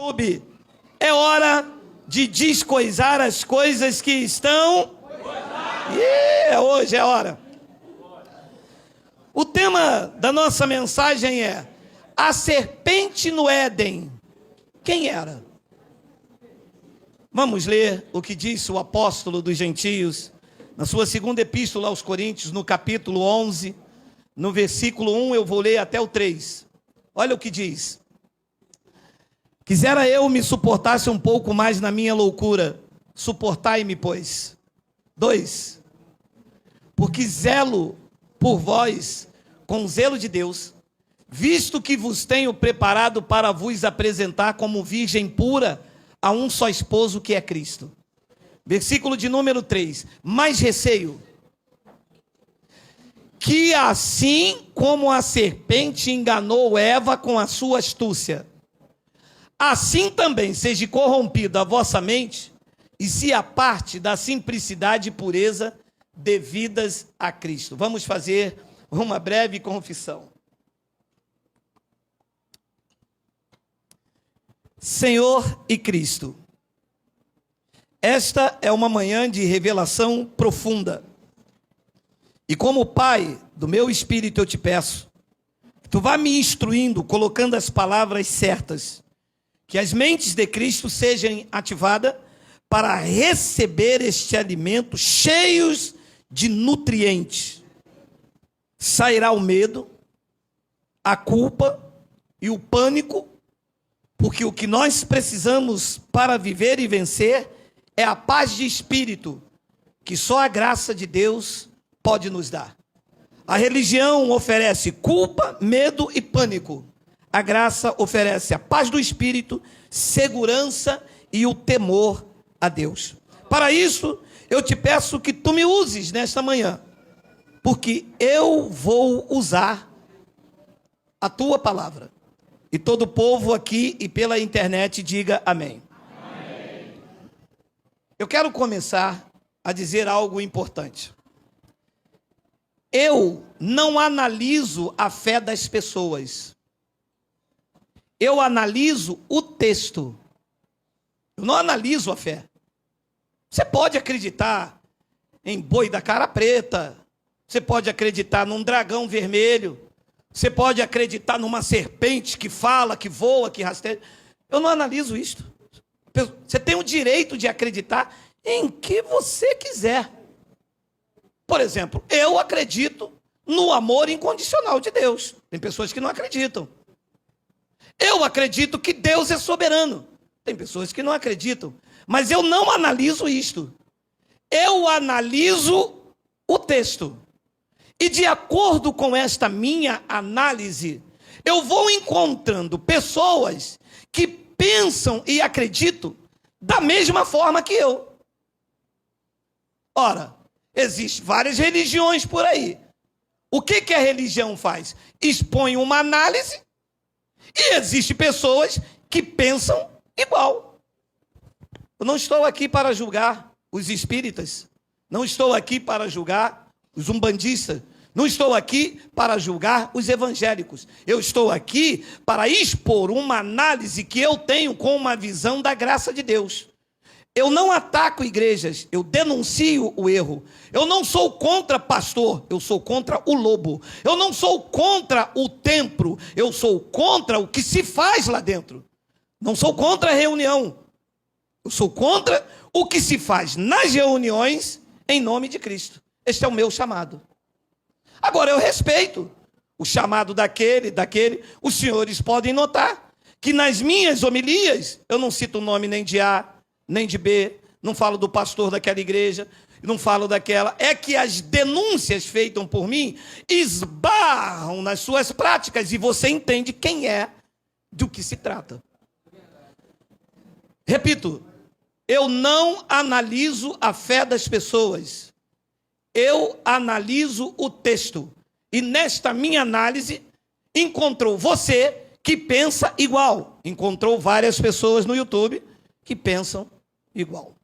YouTube. É hora de descoisar as coisas que estão... hoje é hora. O tema da nossa mensagem é a serpente no Éden. Quem era? Vamos ler o que disse o apóstolo dos gentios na sua segunda epístola aos Coríntios, no capítulo 11, no versículo 1, eu vou ler até o 3. Olha o que diz. Quisera eu me suportasse um pouco mais na minha loucura, suportai-me, pois. 2. Porque zelo por vós, com zelo de Deus, visto que vos tenho preparado para vos apresentar como virgem pura a um só esposo, que é Cristo. Versículo de número 3. Mais receio, que assim como a serpente enganou Eva com a sua astúcia, assim também seja corrompida a vossa mente, e se aparte da simplicidade e pureza devidas a Cristo. Vamos fazer uma breve confissão. Senhor e Cristo, esta é uma manhã de revelação profunda. E como Pai do meu espírito, eu te peço, que tu vá me instruindo, colocando as palavras certas, que as mentes de Cristo sejam ativadas para receber este alimento cheios de nutrientes. Sairá o medo, a culpa e o pânico, porque o que nós precisamos para viver e vencer é a paz de espírito, que só a graça de Deus pode nos dar. A religião oferece culpa, medo e pânico. A graça oferece a paz do espírito, segurança e o temor a Deus. Para isso, eu te peço que tu me uses nesta manhã, porque eu vou usar a tua palavra. E todo o povo aqui e pela internet diga amém. Amém. Eu quero começar a dizer algo importante. Eu não analiso a fé das pessoas. Eu analiso o texto. Eu não analiso a fé. Você pode acreditar em boi da cara preta. Você pode acreditar num dragão vermelho. Você pode acreditar numa serpente que fala, que voa, que rasteja. Eu não analiso isto. Você tem o direito de acreditar em que você quiser. Por exemplo, eu acredito no amor incondicional de Deus. Tem pessoas que não acreditam. Eu acredito que Deus é soberano. Tem pessoas que não acreditam. Mas eu não analiso isto. Eu analiso o texto. E de acordo com esta minha análise, eu vou encontrando pessoas que pensam e acreditam da mesma forma que eu. Ora, existem várias religiões por aí. O que a religião faz? Expõe uma análise e existem pessoas que pensam igual. Eu não estou aqui para julgar os espíritas, não estou aqui para julgar os umbandistas, não estou aqui para julgar os evangélicos. Eu estou aqui para expor uma análise que eu tenho com uma visão da graça de Deus. Eu não ataco igrejas, eu denuncio o erro. Eu não sou contra pastor, eu sou contra o lobo. Eu não sou contra o templo, eu sou contra o que se faz lá dentro. Não sou contra a reunião. Eu sou contra o que se faz nas reuniões em nome de Cristo. Este é o meu chamado. Agora, eu respeito o chamado daquele. Os senhores podem notar que nas minhas homilias, eu não cito o nome nem de A, nem de B, não falo do pastor daquela igreja, não falo daquela. É que as denúncias feitas por mim esbarram nas suas práticas e você entende quem é, do que se trata. Repito, eu não analiso a fé das pessoas. Eu analiso o texto. E nesta minha análise, encontrou você que pensa igual. Encontrou várias pessoas no YouTube que pensam igual.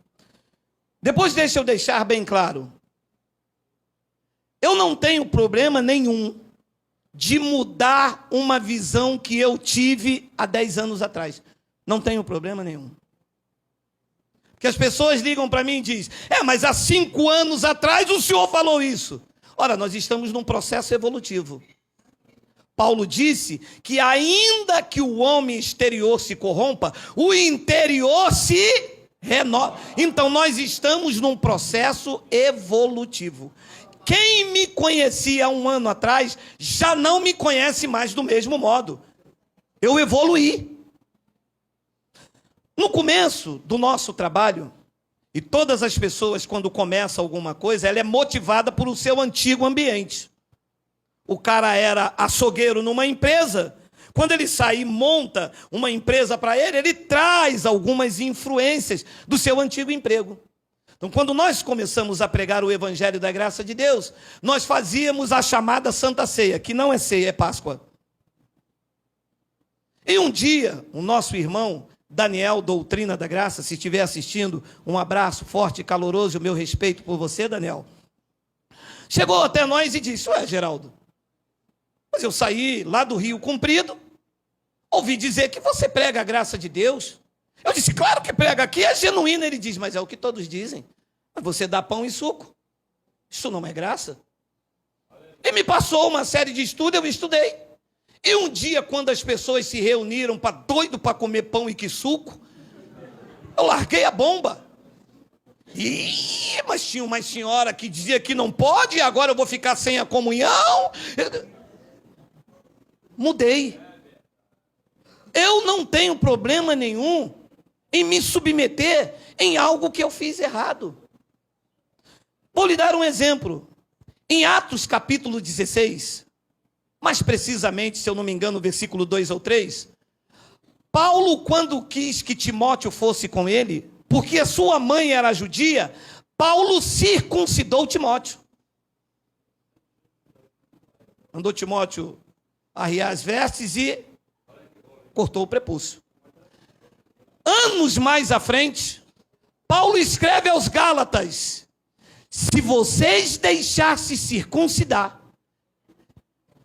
Depois deixa eu deixar bem claro. Eu não tenho problema nenhum de mudar uma visão que eu tive há 10 anos atrás. Não tenho problema nenhum. Porque as pessoas ligam para mim e dizem, mas há 5 anos atrás o senhor falou isso. Ora, nós estamos num processo evolutivo. Paulo disse que ainda que o homem exterior se corrompa, o interior se renova. Então nós estamos num processo evolutivo. Quem me conhecia há 1 ano atrás, já não me conhece mais do mesmo modo. Eu evoluí. No começo do nosso trabalho, e todas as pessoas, quando começam alguma coisa, ela é motivada por o seu antigo ambiente. O cara era açougueiro numa empresa. Quando ele sai e monta uma empresa para ele, ele traz algumas influências do seu antigo emprego. Então, quando nós começamos a pregar o Evangelho da Graça de Deus, nós fazíamos a chamada Santa Ceia, que não é ceia, é Páscoa. E um dia, o nosso irmão Daniel, Doutrina da Graça, se estiver assistindo, um abraço forte e caloroso, o meu respeito por você, Daniel, chegou até nós e disse, Geraldo, mas eu saí lá do Rio Comprido, ouvi dizer que você prega a graça de Deus. Eu disse, claro que prega, aqui é genuíno. Ele diz, mas é o que todos dizem. Mas você dá pão e suco. Isso não é graça? E me passou uma série de estudos, eu estudei. E um dia, quando as pessoas se reuniram doido para comer pão e que suco, eu larguei a bomba. Mas tinha uma senhora que dizia que não pode, e agora eu vou ficar sem a comunhão. Mudei. Eu não tenho problema nenhum em me submeter em algo que eu fiz errado. Vou lhe dar um exemplo. Em Atos capítulo 16, mais precisamente, se eu não me engano, versículo 2 ou 3, Paulo, quando quis que Timóteo fosse com ele, porque a sua mãe era judia, Paulo circuncidou Timóteo. Mandou Timóteo arriar as vestes e cortou o prepúcio. Anos mais à frente, Paulo escreve aos Gálatas, se vocês deixar-se circuncidar,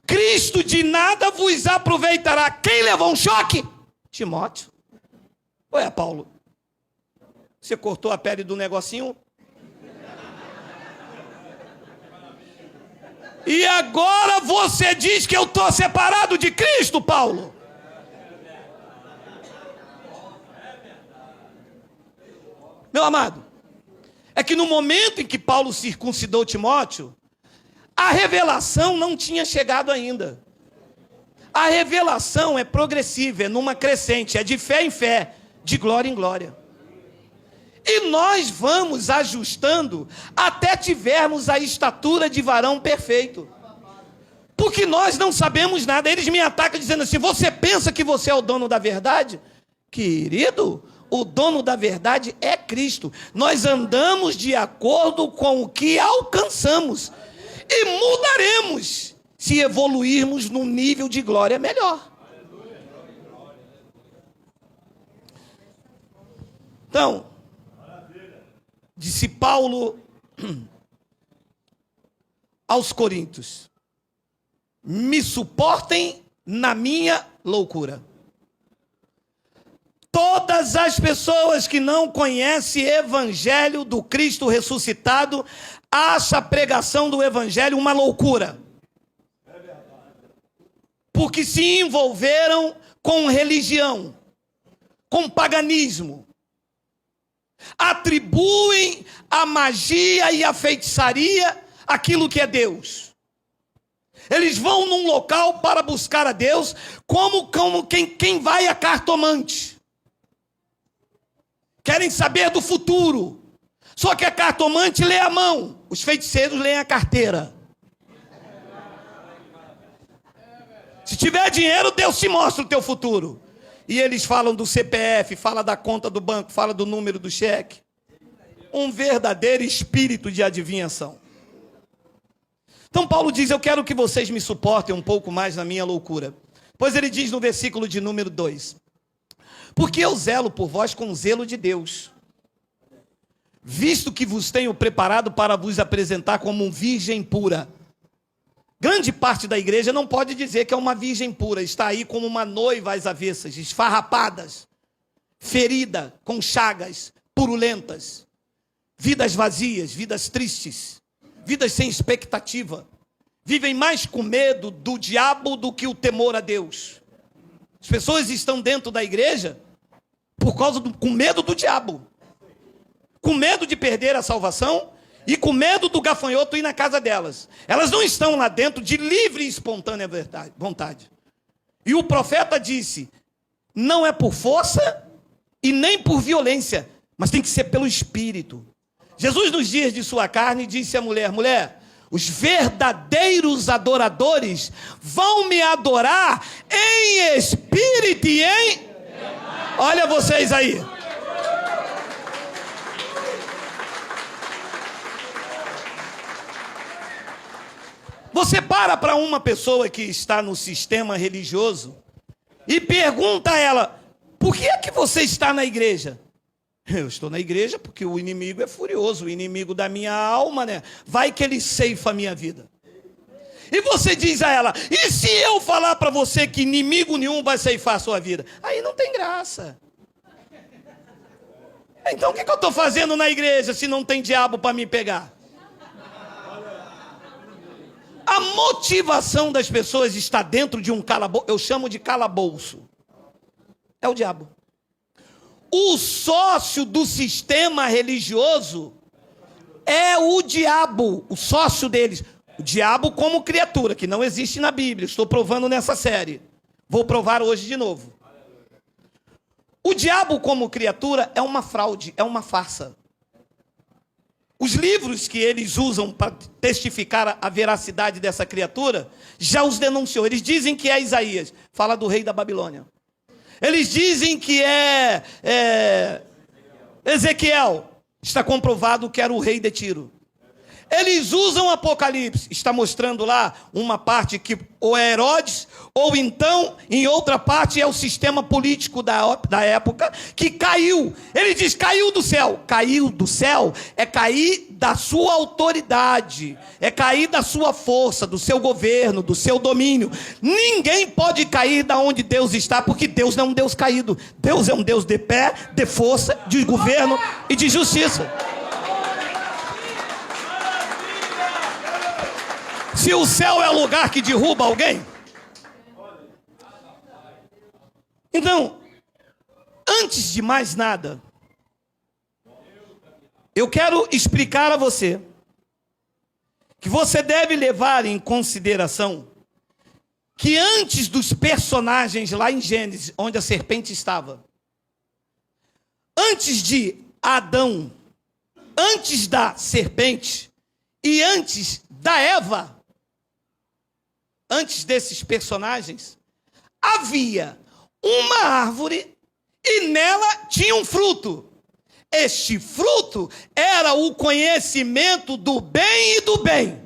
Cristo de nada vos aproveitará. Quem levou um choque? Timóteo. Ué, Paulo, você cortou a pele do negocinho? E agora você diz que eu estou separado de Cristo, Paulo? Meu amado, é que no momento em que Paulo circuncidou Timóteo, a revelação não tinha chegado ainda. A revelação é progressiva, é numa crescente, é de fé em fé, de glória em glória. E nós vamos ajustando até tivermos a estatura de varão perfeito. Porque nós não sabemos nada. Eles me atacam dizendo assim, você pensa que você é o dono da verdade? Querido, o dono da verdade é Cristo. Nós andamos de acordo com o que alcançamos. E mudaremos se evoluirmos num nível de glória melhor. Então, disse Paulo aos Coríntios, me suportem na minha loucura. Todas as pessoas que não conhecem o Evangelho do Cristo ressuscitado, acham a pregação do Evangelho uma loucura. Porque se envolveram com religião, com paganismo. Atribuem a magia e a feitiçaria aquilo que é Deus. Eles vão num local para buscar a Deus como quem vai a cartomante. Querem saber do futuro. Só que a cartomante lê a mão, os feiticeiros leem a carteira. Se tiver dinheiro, Deus te mostra o teu futuro. E eles falam do CPF, falam da conta do banco, falam do número do cheque. Um verdadeiro espírito de adivinhação. Então Paulo diz, eu quero que vocês me suportem um pouco mais na minha loucura. Pois ele diz no versículo de número 2, porque eu zelo por vós com o zelo de Deus, visto que vos tenho preparado para vos apresentar como virgem pura. Grande parte da igreja não pode dizer que é uma virgem pura, está aí como uma noiva às avessas, esfarrapadas. ferida, com chagas purulentas, vidas vazias, vidas tristes, vidas sem expectativa, vivem mais com medo do diabo do que o temor a Deus. As pessoas estão dentro da igreja com medo do diabo, com medo de perder a salvação e com medo do gafanhoto ir na casa delas. Elas não estão lá dentro de livre e espontânea vontade. E o profeta disse: não é por força e nem por violência, mas tem que ser pelo Espírito. Jesus, nos dias de sua carne, disse à mulher: mulher, os verdadeiros adoradores vão me adorar em espírito e em... Olha vocês aí. Você para uma pessoa que está no sistema religioso e pergunta a ela: por que é que você está na igreja? Eu estou na igreja porque o inimigo é furioso, o inimigo da minha alma, né? Vai que ele ceifa a minha vida. E você diz a ela: e se eu falar para você que inimigo nenhum vai ceifar a sua vida? Aí não tem graça. Então o que eu estou fazendo na igreja se não tem diabo para me pegar? A motivação das pessoas está dentro de um calabouço. Eu chamo de calabouço. É o diabo. O sócio do sistema religioso é o diabo, o sócio deles. O diabo como criatura, que não existe na Bíblia. Estou provando nessa série. Vou provar hoje de novo. O diabo como criatura é uma fraude, é uma farsa. Os livros que eles usam para testificar a veracidade dessa criatura já os denunciou. Eles dizem que é Isaías, fala do rei da Babilônia. Eles dizem que é Ezequiel, está comprovado que era o rei de Tiro. Eles usam Apocalipse, está mostrando lá uma parte que ou é Herodes, ou então, em outra parte, é o sistema político da época, que caiu. Ele diz: caiu do céu. Caiu do céu é cair da sua autoridade, é cair da sua força, do seu governo, do seu domínio. Ninguém pode cair da onde Deus está, porque Deus não é um Deus caído. Deus é um Deus de pé, de força, de governo e de justiça. Se o céu é lugar que derruba alguém. Então, antes de mais nada, eu quero explicar a você que você deve levar em consideração que antes dos personagens lá em Gênesis, onde a serpente estava, antes de Adão, antes da serpente e antes da Eva, antes desses personagens, havia uma árvore e nela tinha um fruto. Este fruto era o conhecimento do bem e do bem.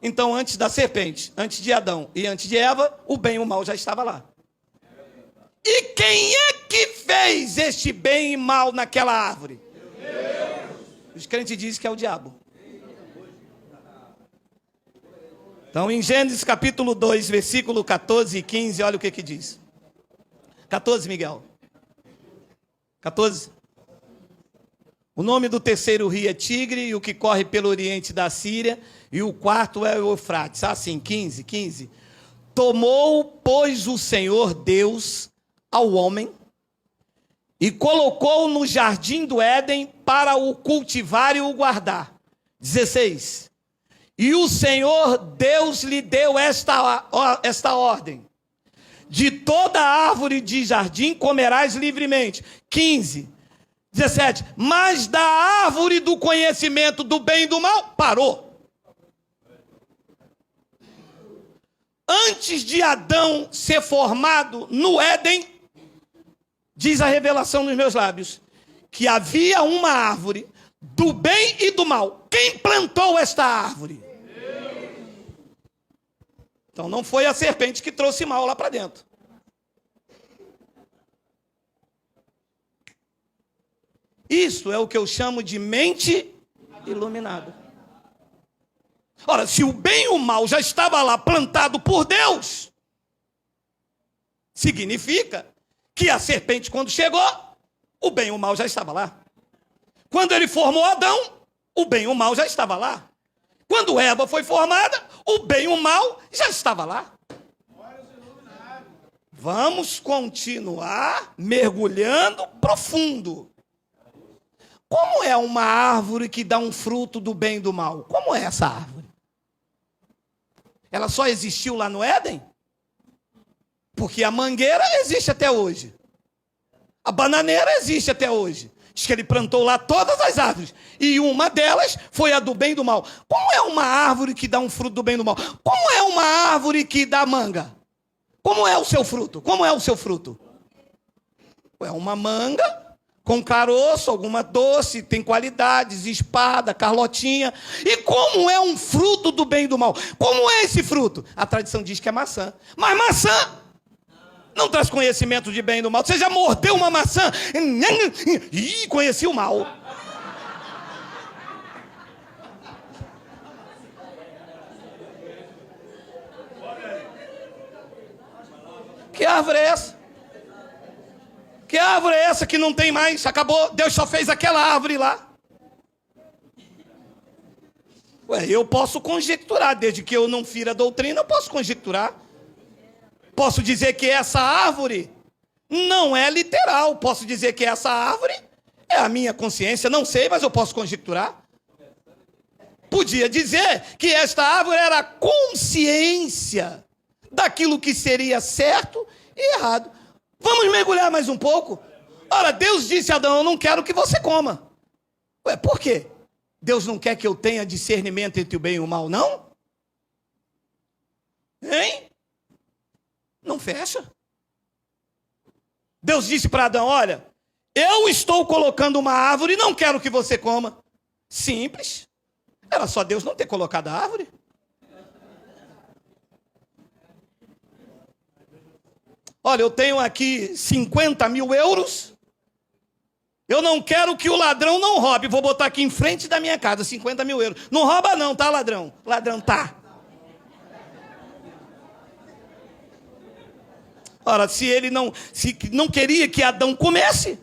Então, antes da serpente, antes de Adão e antes de Eva, o bem e o mal já estava lá. E quem é que fez este bem e mal naquela árvore? Os crentes dizem que é o diabo. Então, em Gênesis capítulo 2, versículo 14 e 15, olha o que diz. 14, Miguel. 14. O nome do terceiro rio é Tigre, e o que corre pelo oriente da Síria, e o quarto é o Eufrates. Assim, 15. Tomou, pois, o Senhor Deus ao homem, e colocou no jardim do Éden para o cultivar e o guardar. 16. E o Senhor Deus lhe deu esta ordem: de toda árvore de jardim comerás livremente. 15, 17. Mas da árvore do conhecimento do bem e do mal, parou. Antes de Adão ser formado no Éden, diz a revelação nos meus lábios, que havia uma árvore do bem e do mal. Quem plantou esta árvore? Então não foi a serpente que trouxe mal lá para dentro. Isso é o que eu chamo de mente iluminada. Ora, se o bem e o mal já estava lá plantado por Deus, significa que a serpente, quando chegou, o bem e o mal já estava lá. Quando ele formou Adão, o bem e o mal já estava lá. Quando Eva foi formada, o bem e o mal já estava lá. Vamos continuar mergulhando profundo. Como é uma árvore que dá um fruto do bem e do mal? Como é essa árvore? Ela só existiu lá no Éden? Porque a mangueira existe até hoje. A bananeira existe até hoje. Diz que ele plantou lá todas as árvores. E uma delas foi a do bem e do mal. Como é uma árvore que dá um fruto do bem e do mal? Como é uma árvore que dá manga? Como é o seu fruto? Como é o seu fruto? É uma manga com caroço, alguma doce, tem qualidades, espada, carlotinha. E como é um fruto do bem e do mal? Como é esse fruto? A tradição diz que é maçã. Mas maçã não traz conhecimento de bem e do mal. Você já mordeu uma maçã? Ih, conheci o mal. Que árvore é essa? Que árvore é essa que não tem mais? Acabou, Deus só fez aquela árvore lá. Ué, eu posso conjecturar, desde que eu não fira a doutrina, eu posso conjecturar. Posso dizer que essa árvore não é literal. Posso dizer que essa árvore é a minha consciência. Não sei, mas eu posso conjecturar. Podia dizer que esta árvore era a consciência daquilo que seria certo e errado. Vamos mergulhar mais um pouco? Ora, Deus disse a Adão, eu não quero que você coma. Ué, por quê? Deus não quer que eu tenha discernimento entre o bem e o mal, não? Hein? Não fecha. Deus disse para Adão, olha, eu estou colocando uma árvore e não quero que você coma. Simples. Era só Deus não ter colocado a árvore. Olha, eu tenho aqui 50 mil euros. Eu não quero que o ladrão não roube. Vou botar aqui em frente da minha casa 50 mil euros. Não rouba não, tá, ladrão? Ladrão, tá. Ora, se ele não queria que Adão comesse,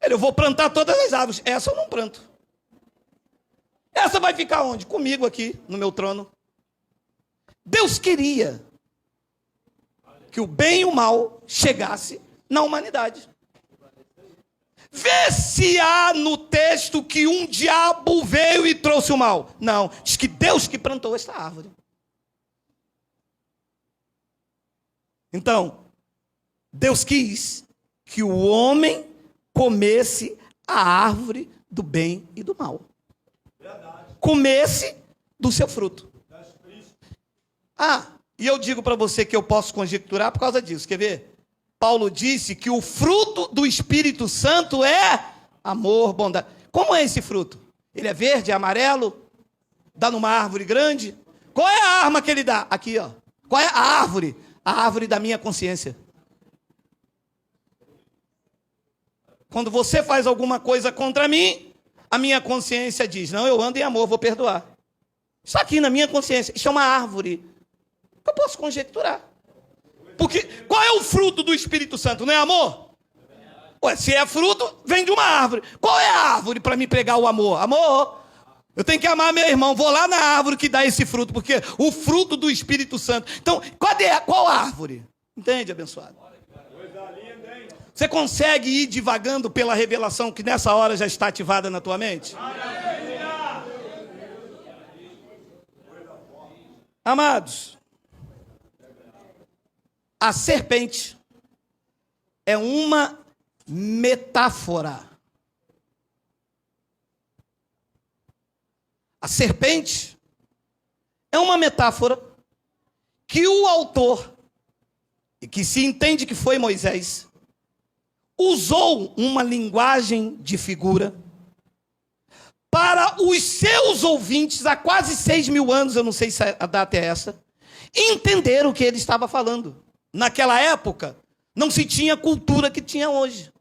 eu vou plantar todas as árvores. Essa eu não planto. Essa vai ficar onde? Comigo aqui, no meu trono. Deus queria que o bem e o mal chegasse na humanidade. Vê se há no texto que um diabo veio e trouxe o mal. Não, diz que Deus que plantou esta árvore. Então, Deus quis que o homem comesse a árvore do bem e do mal. Comesse do seu fruto. E eu digo para você que eu posso conjecturar por causa disso. Quer ver? Paulo disse que o fruto do Espírito Santo é amor, bondade. Como é esse fruto? Ele é verde, é amarelo? Dá numa árvore grande? Qual é a arma que ele dá? Aqui, ó. Qual é a árvore? A árvore da minha consciência. Quando você faz alguma coisa contra mim, a minha consciência diz, não, eu ando em amor, vou perdoar. Isso aqui na minha consciência, isso é uma árvore. Eu posso conjecturar. Porque qual é o fruto do Espírito Santo? Não é amor? Ué, se é fruto, vem de uma árvore. Qual é a árvore para me pregar o amor? Amor. Eu tenho que amar meu irmão. Vou lá na árvore que dá esse fruto, porque o fruto do Espírito Santo. Então, qual árvore? Entende, abençoado? Você consegue ir divagando pela revelação que nessa hora já está ativada na tua mente? Amados, a serpente é uma metáfora. A serpente é uma metáfora que o autor, e que se entende que foi Moisés, usou uma linguagem de figura para os seus ouvintes, há quase 6.000 anos, eu não sei se a data é essa, entender o que ele estava falando. Naquela época, não se tinha cultura que tinha hoje.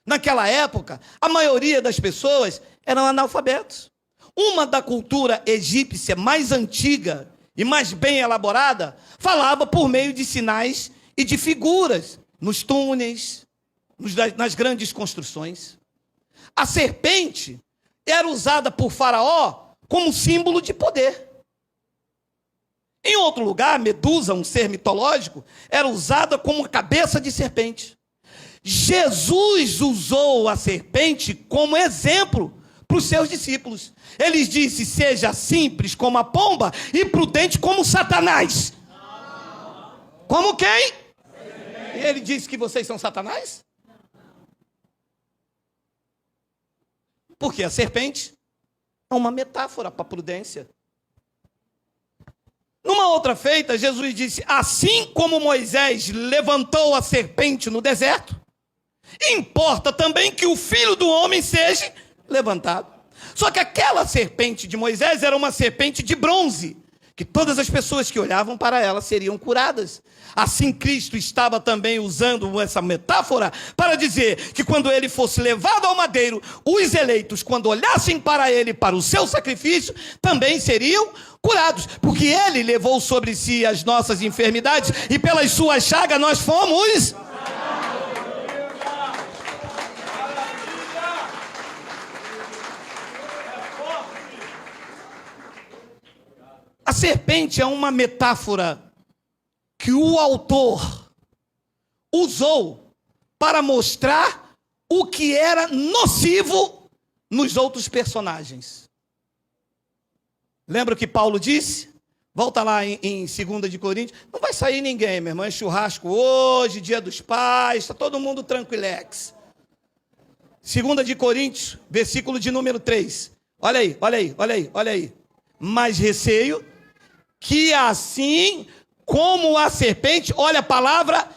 Naquela época, a maioria das pessoas eram analfabetos. Uma da cultura egípcia mais antiga e mais bem elaborada falava por meio de sinais e de figuras nos túneis, nas grandes construções. A serpente era usada por Faraó como símbolo de poder. Em outro lugar, Medusa, um ser mitológico, era usada como uma cabeça de serpente. Jesus usou a serpente como exemplo para os seus discípulos. Ele disse: seja simples como a pomba e prudente como Satanás. Como quem? E ele disse que vocês são Satanás? Porque a serpente é uma metáfora para a prudência. Numa outra feita, Jesus disse: assim como Moisés levantou a serpente no deserto, importa também que o Filho do Homem seja levantado. Só que aquela serpente de Moisés era uma serpente de bronze, que todas as pessoas que olhavam para ela seriam curadas. Assim Cristo estava também usando essa metáfora para dizer que quando ele fosse levado ao madeiro, os eleitos, quando olhassem para ele, para o seu sacrifício, também seriam curados, porque ele levou sobre si as nossas enfermidades e pelas suas chagas nós fomos. A serpente é uma metáfora que o autor usou para mostrar o que era nocivo nos outros personagens. Lembra o que Paulo disse? Volta lá em 2 de Coríntios. Não vai sair ninguém, meu irmão. É churrasco hoje, dia dos pais, está todo mundo tranquilex. 2 de Coríntios, versículo de número 3. Olha aí, olha aí, olha aí, olha aí. Mas receio que assim como a serpente, olha a palavra,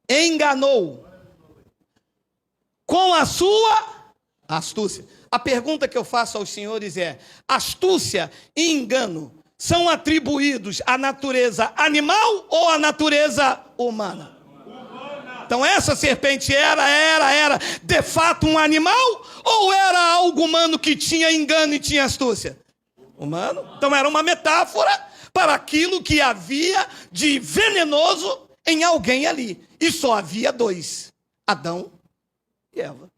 enganou com a sua astúcia. A pergunta que eu faço aos senhores é: astúcia e engano são atribuídos à natureza animal ou à natureza humana? Então essa serpente era de fato um animal ou era algo humano que tinha engano e tinha astúcia? Humano. Então era uma metáfora para aquilo que havia de venenoso em alguém ali. E só havia dois: Adão e Eva.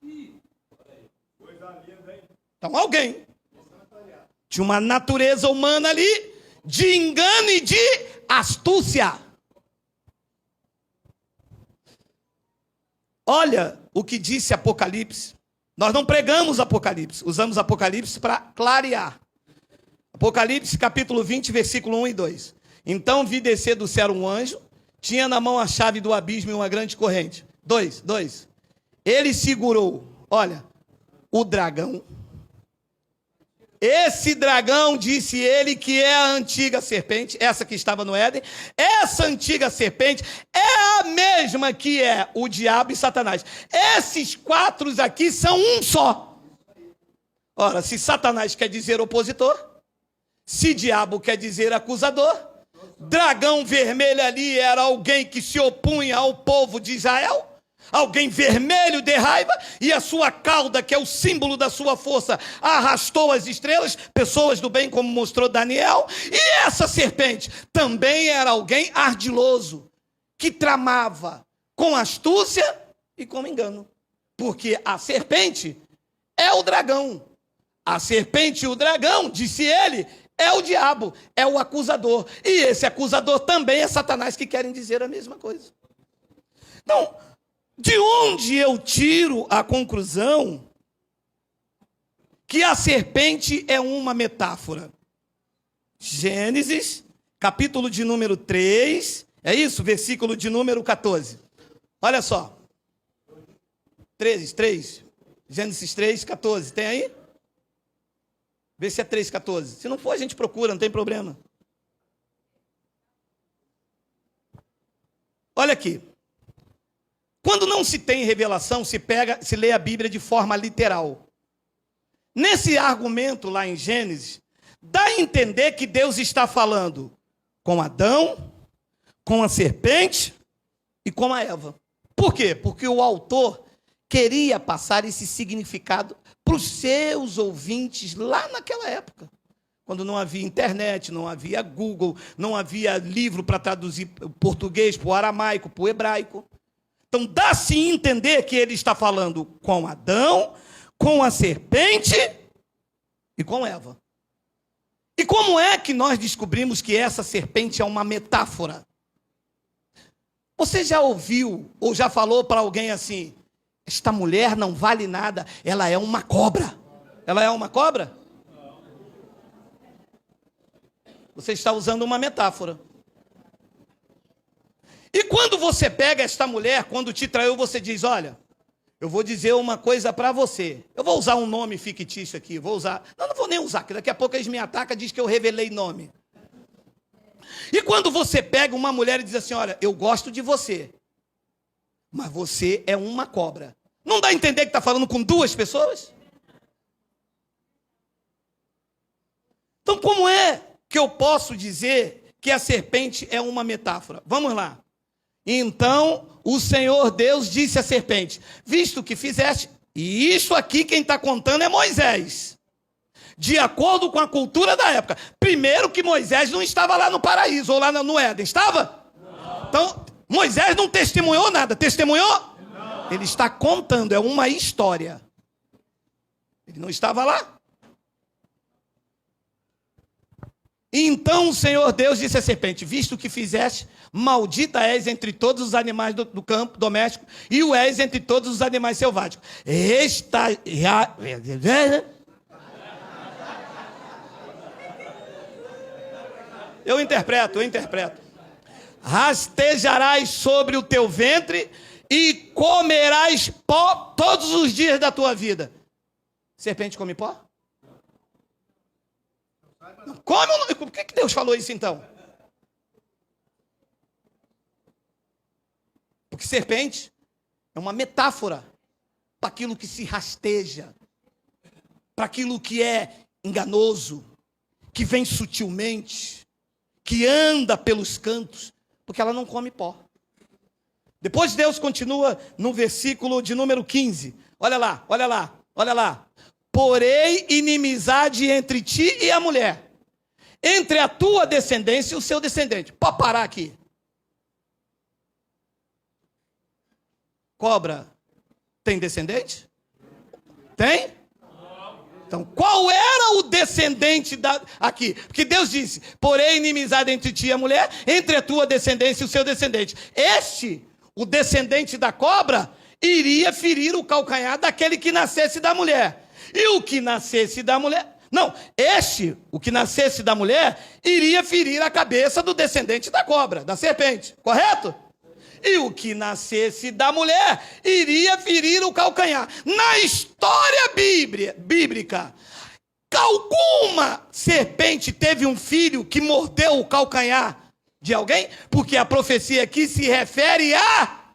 Então alguém tinha uma natureza humana ali de engano e de astúcia. Olha o que disse Apocalipse. Nós não pregamos Apocalipse, usamos Apocalipse para clarear. Apocalipse capítulo 20, versículo 1 e 2. Então vi descer do céu um anjo, tinha na mão a chave do abismo e uma grande corrente. 2. Ele segurou, olha, o dragão. Esse dragão, disse ele, que é a antiga serpente, essa que estava no Éden. Essa antiga serpente é a mesma que é o diabo e Satanás. Esses quatro aqui são um só. Ora, se Satanás quer dizer opositor, se diabo quer dizer acusador, dragão vermelho ali era alguém que se opunha ao povo de Israel, alguém vermelho de raiva, e a sua cauda, que é o símbolo da sua força, arrastou as estrelas, pessoas do bem, como mostrou Daniel. E essa serpente também era alguém ardiloso, que tramava com astúcia e com engano, porque a serpente é o dragão. A serpente e o dragão, disse ele, é o diabo, é o acusador. E esse acusador também é Satanás, que querem dizer a mesma coisa. Então, de onde eu tiro a conclusão que a serpente é uma metáfora? Gênesis, capítulo de número 3, é isso? Versículo de número 14. Olha só. 3. Gênesis 3, 14. Tem aí? Vê se é 3,14. Se não for, a gente procura, não tem problema. Olha aqui. Quando não se tem revelação, se lê a Bíblia de forma literal. Nesse argumento lá em Gênesis, dá a entender que Deus está falando com Adão, com a serpente e com a Eva. Por quê? Porque o autor queria passar esse significado para os seus ouvintes lá naquela época, quando não havia internet, não havia Google, não havia livro para traduzir o português para o aramaico, para o hebraico. Então dá-se a entender que ele está falando com Adão, com a serpente e com Eva. E como é que nós descobrimos que essa serpente é uma metáfora? Você já ouviu ou já falou para alguém assim: esta mulher não vale nada, ela é uma cobra. Ela é uma cobra? Você está usando uma metáfora. E quando você pega esta mulher, quando te traiu, você diz: olha, eu vou dizer uma coisa para você. Eu vou usar um nome fictício aqui, vou usar. Não vou nem usar, porque daqui a pouco eles me atacam e dizem que eu revelei nome. E quando você pega uma mulher e diz assim: olha, eu gosto de você, mas você é uma cobra. Não dá a entender que está falando com duas pessoas? Então como é que eu posso dizer que a serpente é uma metáfora? Vamos lá. Então o Senhor Deus disse à serpente: visto que fizeste, e isso aqui quem está contando é Moisés, de acordo com a cultura da época. Primeiro que Moisés não estava lá no paraíso, ou lá no Éden, estava? Não. Então, Moisés não testemunhou nada, testemunhou? Não. Ele está contando, é uma história. Ele não estava lá. Então o Senhor Deus disse à serpente: visto que fizeste, maldita és entre todos os animais do campo doméstico, e o és entre todos os animais selváticos. Eu interpreto. Rastejarás sobre o teu ventre e comerás pó todos os dias da tua vida. Serpente come pó? Come ou não? Por que Deus falou isso então? Porque serpente é uma metáfora para aquilo que se rasteja, para aquilo que é enganoso, que vem sutilmente, que anda pelos cantos, porque ela não come pó. Depois Deus continua no versículo de número 15. Olha lá. Porém, inimizade entre ti e a mulher, entre a tua descendência e o seu descendente. Pode parar aqui. Cobra tem descendente? Tem? Então, qual era o descendente aqui? Porque Deus disse: porém, inimizade entre ti e a mulher, entre a tua descendência e o seu descendente. O descendente da cobra, iria ferir o calcanhar daquele que nascesse da mulher. E o que nascesse da mulher... o que nascesse da mulher, iria ferir a cabeça do descendente da cobra, da serpente. Correto? E o que nascesse da mulher, iria ferir o calcanhar. Na história bíblica, alguma serpente teve um filho que mordeu o calcanhar de alguém? Porque a profecia aqui se refere a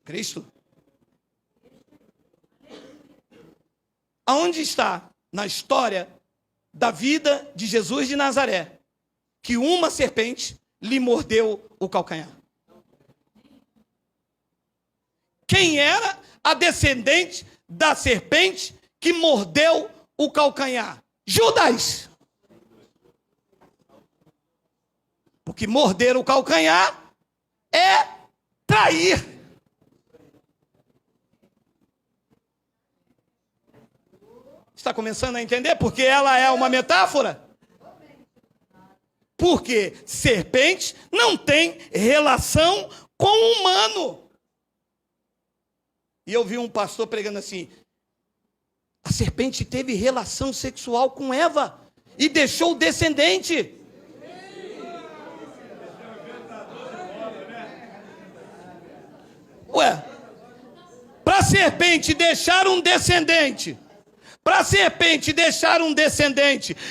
Cristo. Aonde está na história da vida de Jesus de Nazaré que uma serpente lhe mordeu o calcanhar? Quem era a descendente da serpente que mordeu o calcanhar? Judas. Porque morder o calcanhar é trair. Está começando a entender? Porque ela é uma metáfora. Porque serpente não tem relação com o humano. E eu vi um pastor pregando assim: a serpente teve relação sexual com Eva e deixou o descendente. Ué, para a serpente deixar um descendente,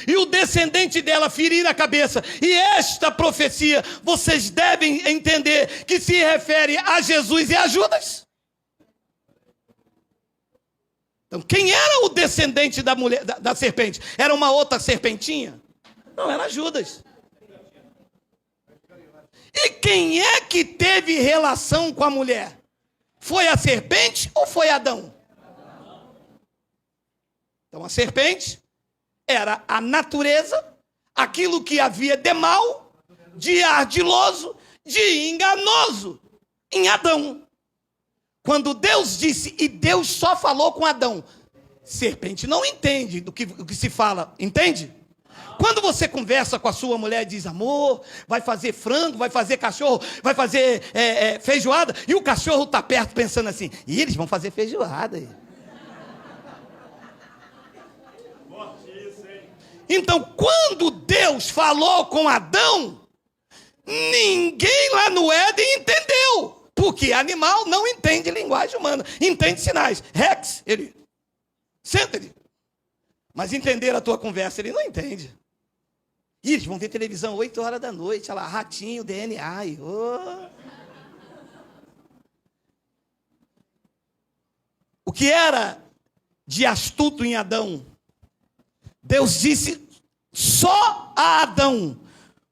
e o descendente dela ferir a cabeça, e esta profecia, vocês devem entender que se refere a Jesus e a Judas. Então, quem era o descendente da mulher, da serpente? Era uma outra serpentinha? Não, era Judas. E quem é que teve relação com a mulher? Foi a serpente ou foi Adão? Então, a serpente era a natureza, aquilo que havia de mal, de ardiloso, de enganoso em Adão. Quando Deus disse, e Deus só falou com Adão, serpente não entende do que se fala, entende? Quando você conversa com a sua mulher e diz, amor, vai fazer frango, vai fazer cachorro, vai fazer feijoada, e o cachorro está perto pensando assim, e eles vão fazer feijoada. Então, quando Deus falou com Adão, ninguém lá no Éden entendeu, porque animal não entende linguagem humana, entende sinais. Rex, ele, senta-lhe. Mas entender a tua conversa, ele não entende. E eles vão ver televisão 8 horas da noite, olha lá, ratinho, DNA. O que era de astuto em Adão? Deus disse só a Adão,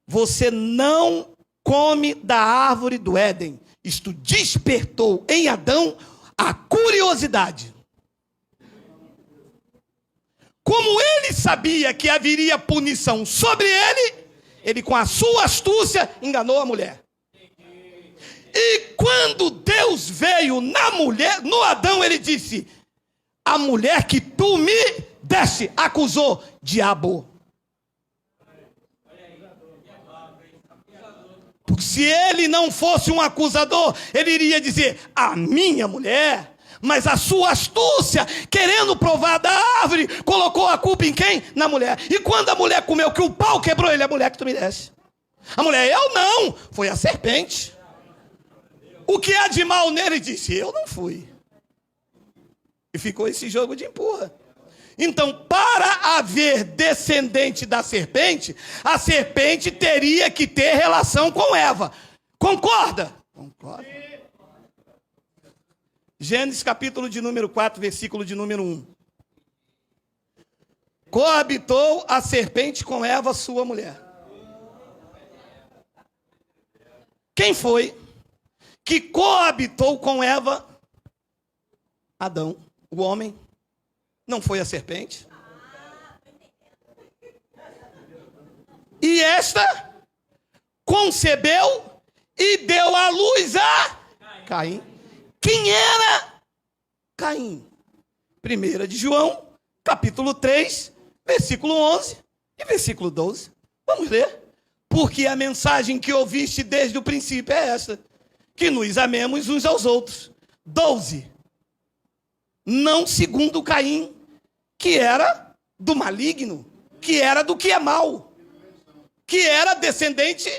você não come da árvore do Éden. Isto despertou em Adão a curiosidade. Como ele sabia que haveria punição sobre ele, ele com a sua astúcia enganou a mulher. E quando Deus veio na mulher, no Adão, ele disse, a mulher que tu me deste, acusou, diabo. Porque se ele não fosse um acusador, ele iria dizer, a minha mulher. Mas a sua astúcia, querendo provar da árvore, colocou a culpa em quem? Na mulher. E quando a mulher comeu, que o pau quebrou ele, a mulher que tu me deste. A mulher, eu não, foi a serpente. O que há de mal nele? Disse, eu não fui. E ficou esse jogo de empurra. Então, para haver descendente da serpente, a serpente teria que ter relação com Eva. Concorda? Concorda. Gênesis capítulo de número 4, versículo de número 1. Coabitou a serpente com Eva, sua mulher. Quem foi que coabitou com Eva? Adão, o homem. Não foi a serpente? E esta concebeu e deu à luz a Caim. Quem era Caim? 1 de João, capítulo 3, versículo 11 e versículo 12. Vamos ler. Porque a mensagem que ouviste desde o princípio é esta, que nos amemos uns aos outros. 12. Não segundo Caim, que era do maligno, que era do que é mal, que era descendente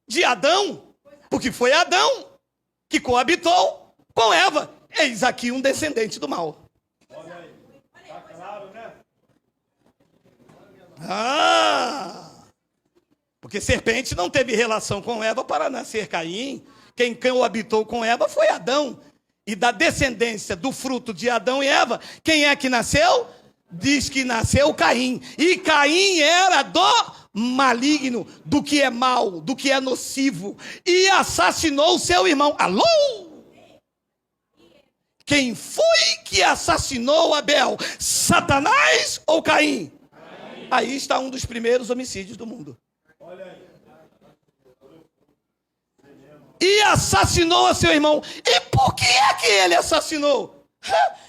de Adão, porque foi Adão que coabitou com Eva. Eis aqui um descendente do mal. Olha aí. Tá claro, né? Porque serpente não teve relação com Eva para nascer Caim. Quem coabitou com Eva foi Adão. E da descendência do fruto de Adão e Eva, quem é que nasceu? Diz que nasceu Caim. E Caim era do maligno, do que é mal, do que é nocivo. E assassinou o seu irmão. Alô? Quem foi que assassinou Abel? Satanás ou Caim? Caim. Aí está um dos primeiros homicídios do mundo. Olha aí. E assassinou a seu irmão. E por que é que ele assassinou?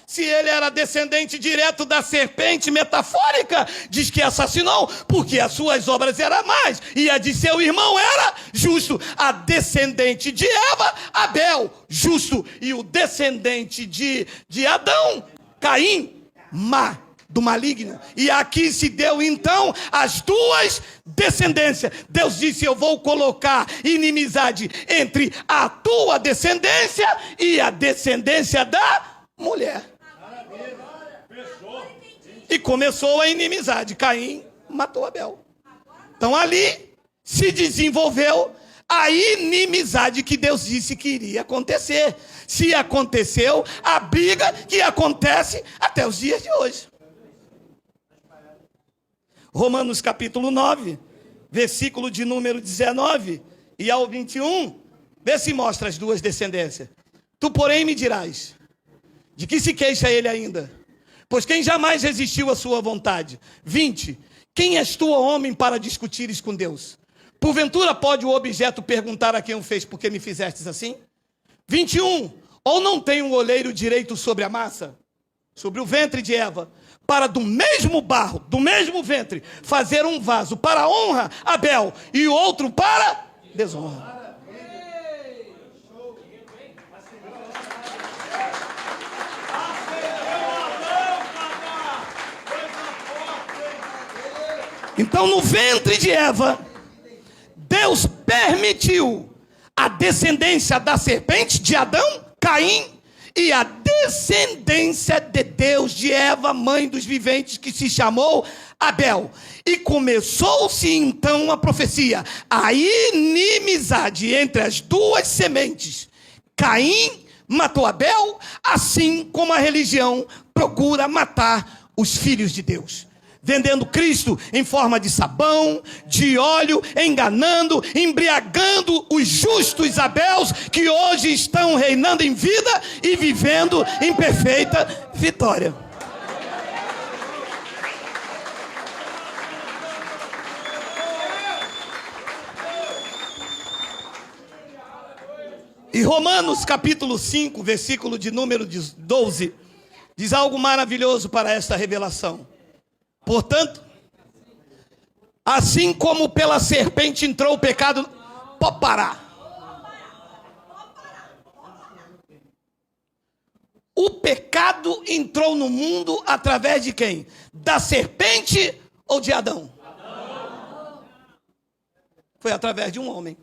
Se ele era descendente direto da serpente metafórica, diz que assassinou, porque as suas obras eram más, e a de seu irmão era justo. A descendente de Eva, Abel, justo. E o descendente de Adão, Caim, do maligno. E aqui se deu então as duas descendências. Deus disse, eu vou colocar inimizade entre a tua descendência e a descendência da mulher. E começou a inimizade. Caim matou Abel. Então ali se desenvolveu a inimizade que Deus disse que iria acontecer. Se aconteceu, a briga que acontece até os dias de hoje. Romanos capítulo 9, versículo de número 19 e ao 21, vê se mostra as duas descendências. Tu, porém, me dirás, de que se queixa ele ainda? Pois quem jamais resistiu à sua vontade? 20. Quem és tu, ó homem, para discutires com Deus? Porventura pode o objeto perguntar a quem o fez, por que me fizestes assim? 21. Ou não tem um olheiro direito sobre a massa? Sobre o ventre de Eva, para do mesmo barro, do mesmo ventre, fazer um vaso para honra Abel e outro para desonra. Então, no ventre de Eva, Deus permitiu a descendência da serpente de Adão, Caim, e a descendência de Deus de Eva, mãe dos viventes, que se chamou Abel. E começou-se então a profecia, a inimizade entre as duas sementes. Caim matou Abel, assim como a religião procura matar os filhos de Deus. Vendendo Cristo em forma de sabão, de óleo, enganando, embriagando os justos Abéus que hoje estão reinando em vida e vivendo em perfeita vitória. E Romanos capítulo 5, versículo de número 12, diz algo maravilhoso para esta revelação. Portanto, assim como pela serpente entrou o pecado, pode parar. O pecado entrou no mundo através de quem? Da serpente ou de Adão? Foi através de um homem.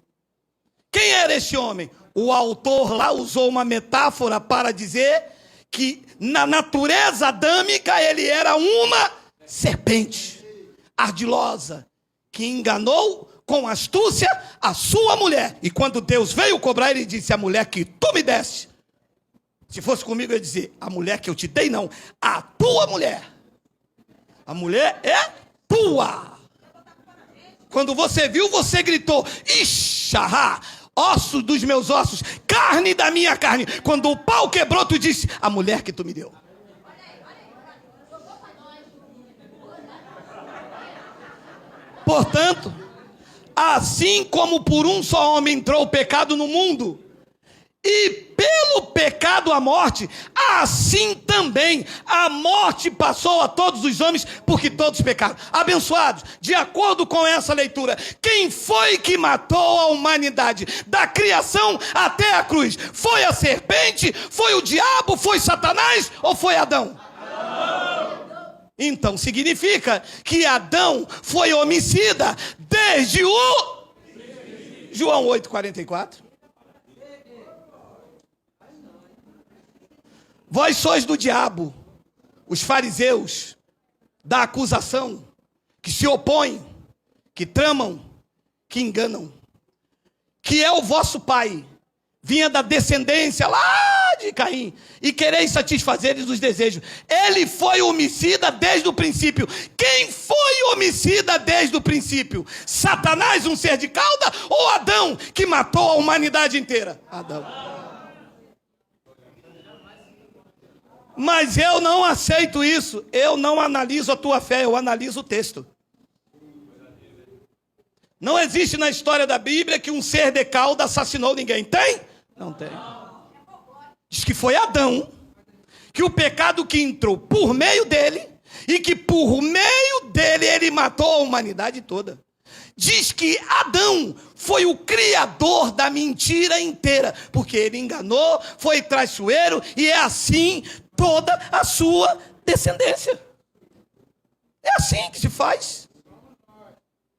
Quem era este homem? O autor lá usou uma metáfora para dizer que na natureza adâmica ele era uma serpente ardilosa, que enganou com astúcia a sua mulher. E quando Deus veio cobrar, ele disse: a mulher que tu me deste. Se fosse comigo, eu ia dizer: a mulher que eu te dei, não, a tua mulher. A mulher é tua. Quando você viu, você gritou: ixará, osso dos meus ossos, carne da minha carne. Quando o pau quebrou, tu disse: a mulher que tu me deu. Portanto, assim como por um só homem entrou o pecado no mundo, e pelo pecado a morte, assim também a morte passou a todos os homens, porque todos pecaram. Abençoados, de acordo com essa leitura, quem foi que matou a humanidade? Da criação até a cruz. Foi a serpente? Foi o diabo? Foi Satanás? Ou foi Adão? Então significa que Adão foi homicida desde o João 8,44. Vós sois do diabo, os fariseus, da acusação, que se opõem, que tramam, que enganam, que é o vosso pai, vinha da descendência lá de Caim, e quereis satisfazer-lhes os desejos. Ele foi homicida desde o princípio. Quem foi homicida desde o princípio? Satanás, um ser de cauda, ou Adão, que matou a humanidade inteira? Adão. Mas eu não aceito isso. Eu não analiso a tua fé, eu analiso o texto. Não existe na história da Bíblia que um ser de cauda assassinou ninguém. Tem? Não tem. Diz que foi Adão, que o pecado que entrou por meio dele, e que por meio dele ele matou a humanidade toda. Diz que Adão foi o criador da mentira inteira, porque ele enganou, foi traiçoeiro, e é assim toda a sua descendência. É assim que se faz.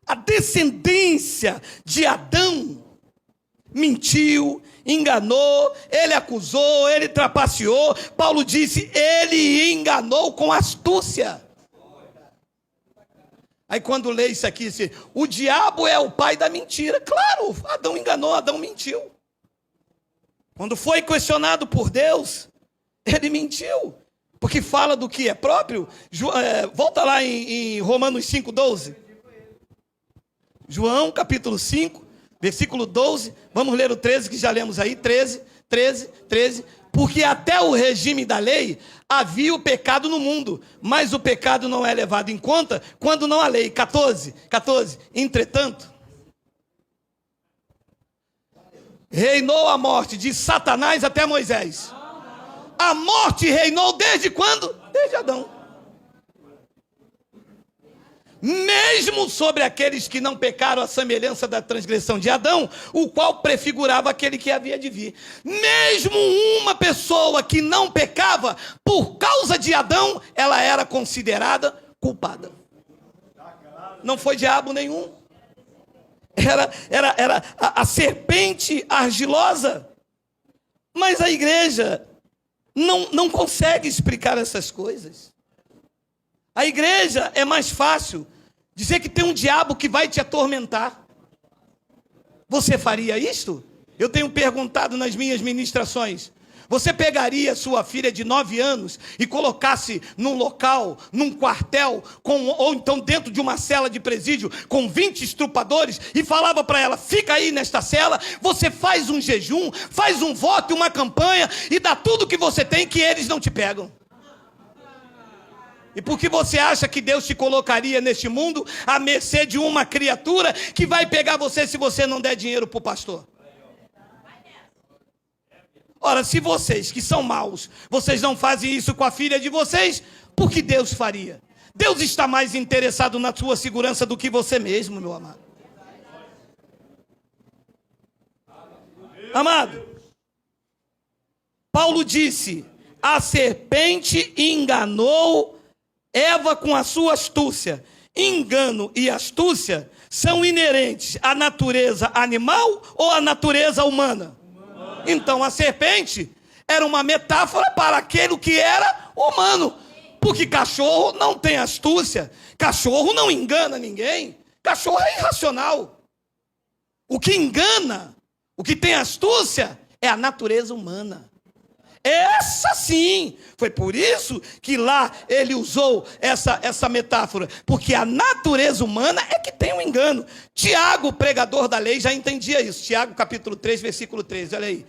A descendência de Adão mentiu, enganou, ele acusou, ele trapaceou. Paulo disse, ele enganou com astúcia. Aí quando lê isso aqui, diz, o diabo é o pai da mentira. Claro, Adão enganou, Adão mentiu. Quando foi questionado por Deus, ele mentiu. Porque fala do que é próprio. Volta lá em Romanos 5,12. João capítulo 5, versículo 12. Vamos ler o 13 que já lemos aí. 13. Porque até o regime da lei havia o pecado no mundo, mas o pecado não é levado em conta quando não há lei. 14. Entretanto, reinou a morte de Satanás até Moisés. A morte reinou desde quando? Desde Adão. Mesmo sobre aqueles que não pecaram à semelhança da transgressão de Adão, o qual prefigurava aquele que havia de vir. Mesmo uma pessoa que não pecava, por causa de Adão, ela era considerada culpada. Não foi diabo nenhum. Era a serpente argilosa. Mas a igreja não consegue explicar essas coisas. A igreja é mais fácil dizer que tem um diabo que vai te atormentar. Você faria isto? Eu tenho perguntado nas minhas ministrações. Você pegaria sua filha de 9 anos e colocasse num local, num quartel, ou então dentro de uma cela de presídio com 20 estrupadores e falava para ela, fica aí nesta cela, você faz um jejum, faz um voto e uma campanha e dá tudo que você tem que eles não te pegam. E por que você acha que Deus te colocaria neste mundo à mercê de uma criatura que vai pegar você se você não der dinheiro para o pastor? Ora, se vocês que são maus, vocês não fazem isso com a filha de vocês, por que Deus faria? Deus está mais interessado na sua segurança do que você mesmo, meu amado. Amado, Paulo disse, a serpente enganou Eva com a sua astúcia. Engano e astúcia são inerentes à natureza animal ou à natureza humana? Então a serpente era uma metáfora para aquele que era humano. Porque cachorro não tem astúcia. Cachorro não engana ninguém. Cachorro é irracional. O que engana, o que tem astúcia, é a natureza humana. Essa sim, foi por isso que lá ele usou essa metáfora, porque a natureza humana é que tem um engano. Tiago, pregador da lei, já entendia isso. Tiago capítulo 3, versículo 13, olha aí.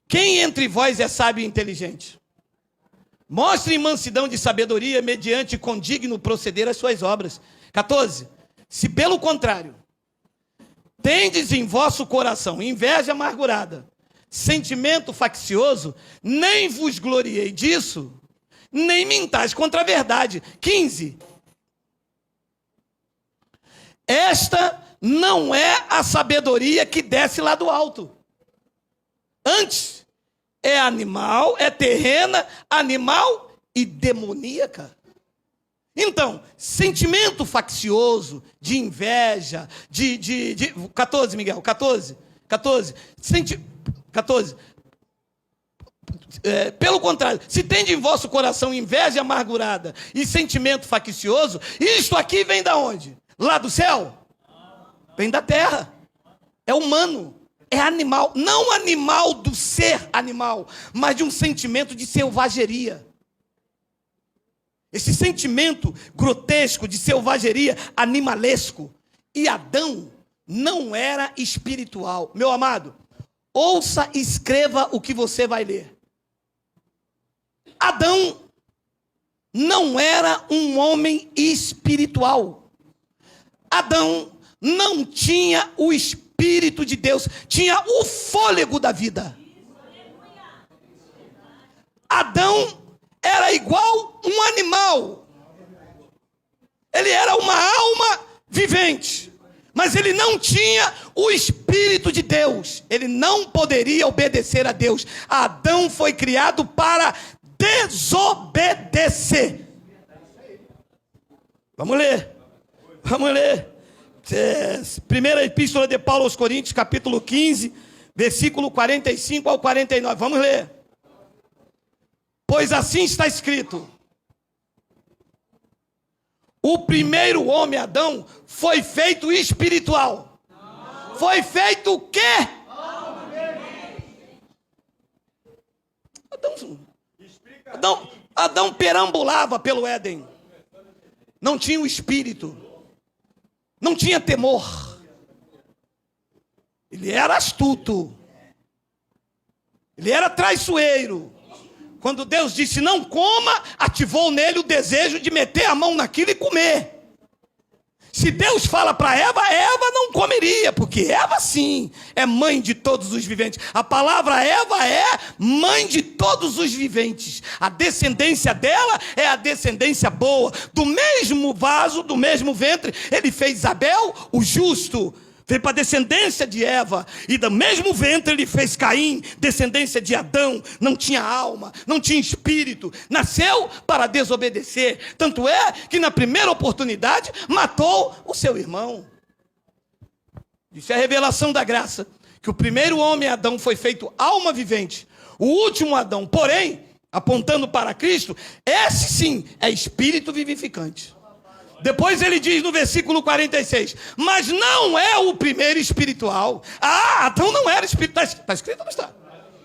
Quem entre vós é sábio e inteligente? Mostre mansidão de sabedoria mediante condigno proceder às suas obras. 14. Se pelo contrário, tendes em vosso coração inveja amargurada, sentimento faccioso, nem vos gloriei disso, nem mintais contra a verdade. 15. Esta não é a sabedoria que desce lá do alto. Antes, é animal, é terrena, animal e demoníaca. Então, sentimento faccioso, de inveja, de 14, Miguel, 14. 14. Pelo contrário, se tende em vosso coração inveja amargurada e sentimento faccioso, isto aqui vem da onde? Lá do céu? Vem da terra. É humano. É animal. Não animal do ser animal, mas de um sentimento de selvageria. Esse sentimento grotesco de selvageria animalesco. E Adão não era espiritual. Meu amado, ouça e escreva o que você vai ler. Adão não era um homem espiritual. Adão não tinha o Espírito de Deus, tinha o fôlego da vida. Adão era igual um animal. Ele era uma alma vivente, mas ele não tinha o Espírito de Deus. Ele não poderia obedecer a Deus. Adão foi criado para desobedecer. Vamos ler. Primeira epístola de Paulo aos Coríntios, capítulo 15, versículo 45 ao 49. Vamos ler. Pois assim está escrito: o primeiro homem, Adão, foi feito espiritual. Foi feito o quê? Adão perambulava pelo Éden. Não tinha o espírito. Não tinha temor. Ele era astuto. Ele era traiçoeiro. Quando Deus disse não coma, ativou nele o desejo de meter a mão naquilo e comer. Se Deus fala para Eva, Eva não comeria, porque Eva sim é mãe de todos os viventes. A palavra Eva é mãe de todos os viventes. A descendência dela é a descendência boa. Do mesmo vaso, do mesmo ventre, ele fez Abel, o justo. Veio para a descendência de Eva. E do mesmo ventre ele fez Caim, descendência de Adão. Não tinha alma, não tinha espírito. Nasceu para desobedecer. Tanto é que na primeira oportunidade matou o seu irmão. Isso é a revelação da graça. Que o primeiro homem, Adão, foi feito alma vivente. O último Adão, porém, apontando para Cristo, esse sim é espírito vivificante. Depois ele diz no versículo 46, mas não é o primeiro espiritual. Ah, Adão não era espiritual. Está escrito ou não está?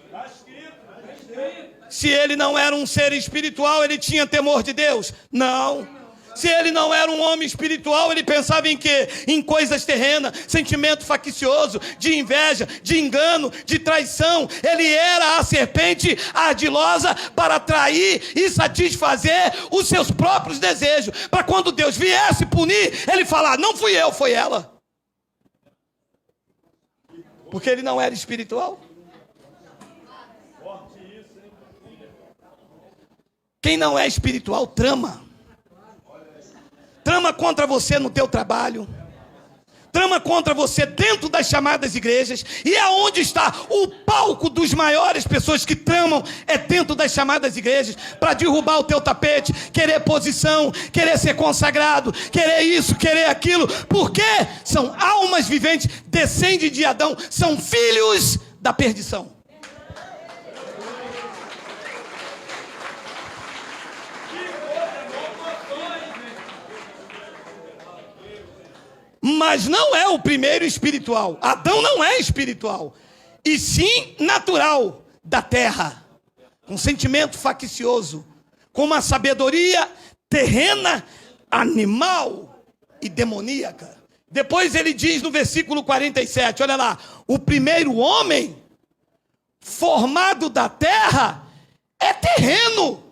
Está escrito. Se ele não era um ser espiritual, ele tinha temor de Deus? Não. Se ele não era um homem espiritual, ele pensava em quê? Em coisas terrenas, sentimento faccioso, de inveja, de engano, de traição. Ele era a serpente ardilosa para atrair e satisfazer os seus próprios desejos. Para quando Deus viesse punir, ele falar, não fui eu, foi ela. Porque ele não era espiritual. Quem não é espiritual trama. Trama contra você no teu trabalho. Trama contra você dentro das chamadas igrejas. E aonde está o palco dos maiores pessoas que tramam? É dentro das chamadas igrejas. Para derrubar o teu tapete. Querer posição. Querer ser consagrado. Querer isso, querer aquilo. Por quê? São almas viventes. Descendem de Adão. São filhos da perdição. Mas não é o primeiro espiritual. Adão não é espiritual. E sim natural da terra. Com sentimento faccioso. Com uma sabedoria terrena, animal e demoníaca. Depois ele diz no versículo 47, olha lá. O primeiro homem formado da terra é terreno.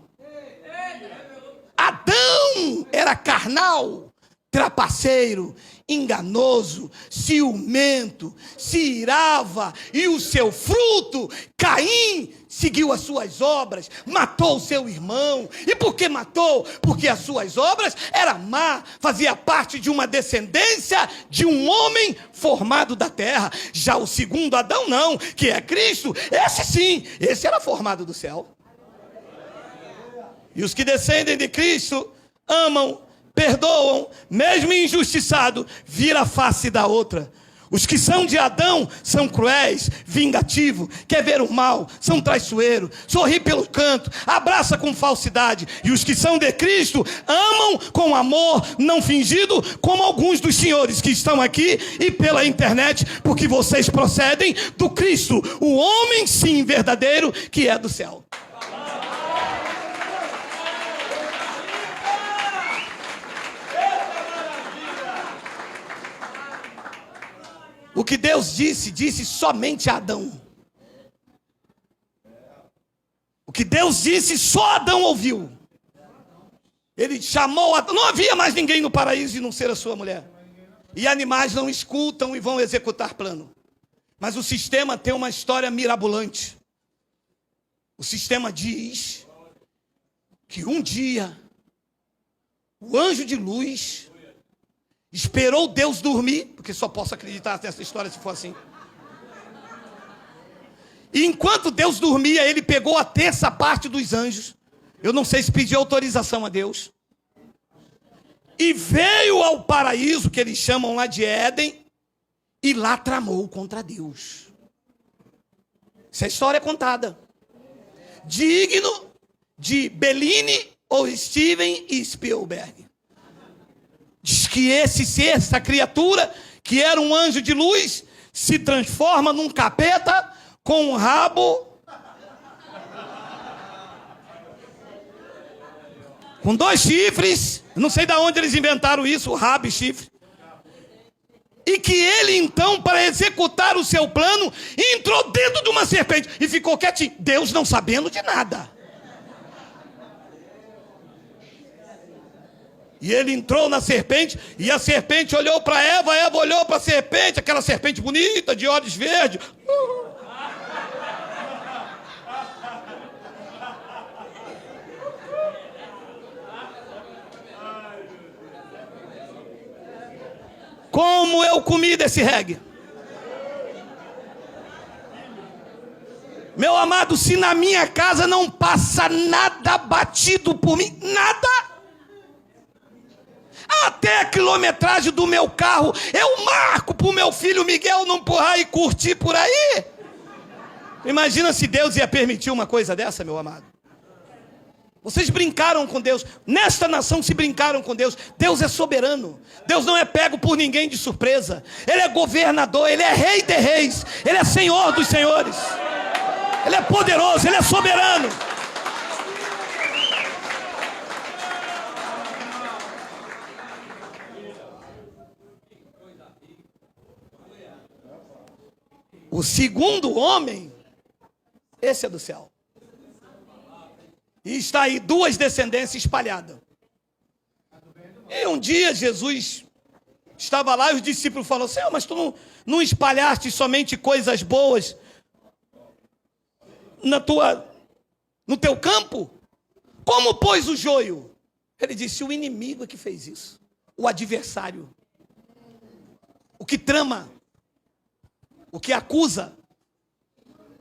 Adão era carnal, trapaceiro, enganoso, ciumento, se irava, e o seu fruto, Caim, seguiu as suas obras, matou o seu irmão. E por que matou? Porque as suas obras eram má, fazia parte de uma descendência de um homem formado da terra. Já o segundo Adão não, que é Cristo, esse sim, esse era formado do céu. E os que descendem de Cristo amam, perdoam, mesmo injustiçado, vira a face da outra. Os que são de Adão são cruéis, vingativos, quer ver o mal, são traiçoeiros, sorri pelo canto, abraça com falsidade. E os que são de Cristo amam com amor não fingido, como alguns dos senhores que estão aqui e pela internet, porque vocês procedem do Cristo, o homem sim verdadeiro que é do céu. O que Deus disse somente a Adão. O que Deus disse, só Adão ouviu. Ele chamou Adão. Não havia mais ninguém no paraíso e não ser a sua mulher. E animais não escutam e vão executar plano. Mas o sistema tem uma história mirabolante. O sistema diz que um dia o anjo de luz esperou Deus dormir, porque só posso acreditar nessa história se for assim. E enquanto Deus dormia, ele pegou a terça parte dos anjos. Eu não sei se pediu autorização a Deus. E veio ao paraíso, que eles chamam lá de Éden, e lá tramou contra Deus. Essa história é contada. Digno de Bellini ou Steven Spielberg. Diz que esse ser, essa criatura, que era um anjo de luz, se transforma num capeta com um rabo, com 2 chifres. Não sei de onde eles inventaram isso, rabo e chifre. E que ele então, para executar o seu plano, entrou dentro de uma serpente e ficou quietinho. Deus não sabendo de nada. E ele entrou na serpente, e a serpente olhou para Eva, Eva olhou para a serpente, aquela serpente bonita, de olhos verdes. Como eu comi desse reggae? Meu amado, se na minha casa não passa nada batido por mim, nada, até a quilometragem do meu carro, eu marco para o meu filho Miguel não empurrar e curtir por aí. Imagina se Deus ia permitir uma coisa dessa, meu amado. Vocês brincaram com Deus, nesta nação se brincaram com Deus. Deus é soberano, Deus não é pego por ninguém de surpresa. Ele é governador, Ele é rei de reis, Ele é senhor dos senhores, Ele é poderoso, Ele é soberano. O segundo homem, esse é do céu. E está aí duas descendências espalhadas. E um dia Jesus estava lá e os discípulos falaram: Senhor, mas tu não espalhaste somente coisas boas no teu campo? Como, pois, o joio? Ele disse: o inimigo é que fez isso. O adversário. O que trama. O que acusa.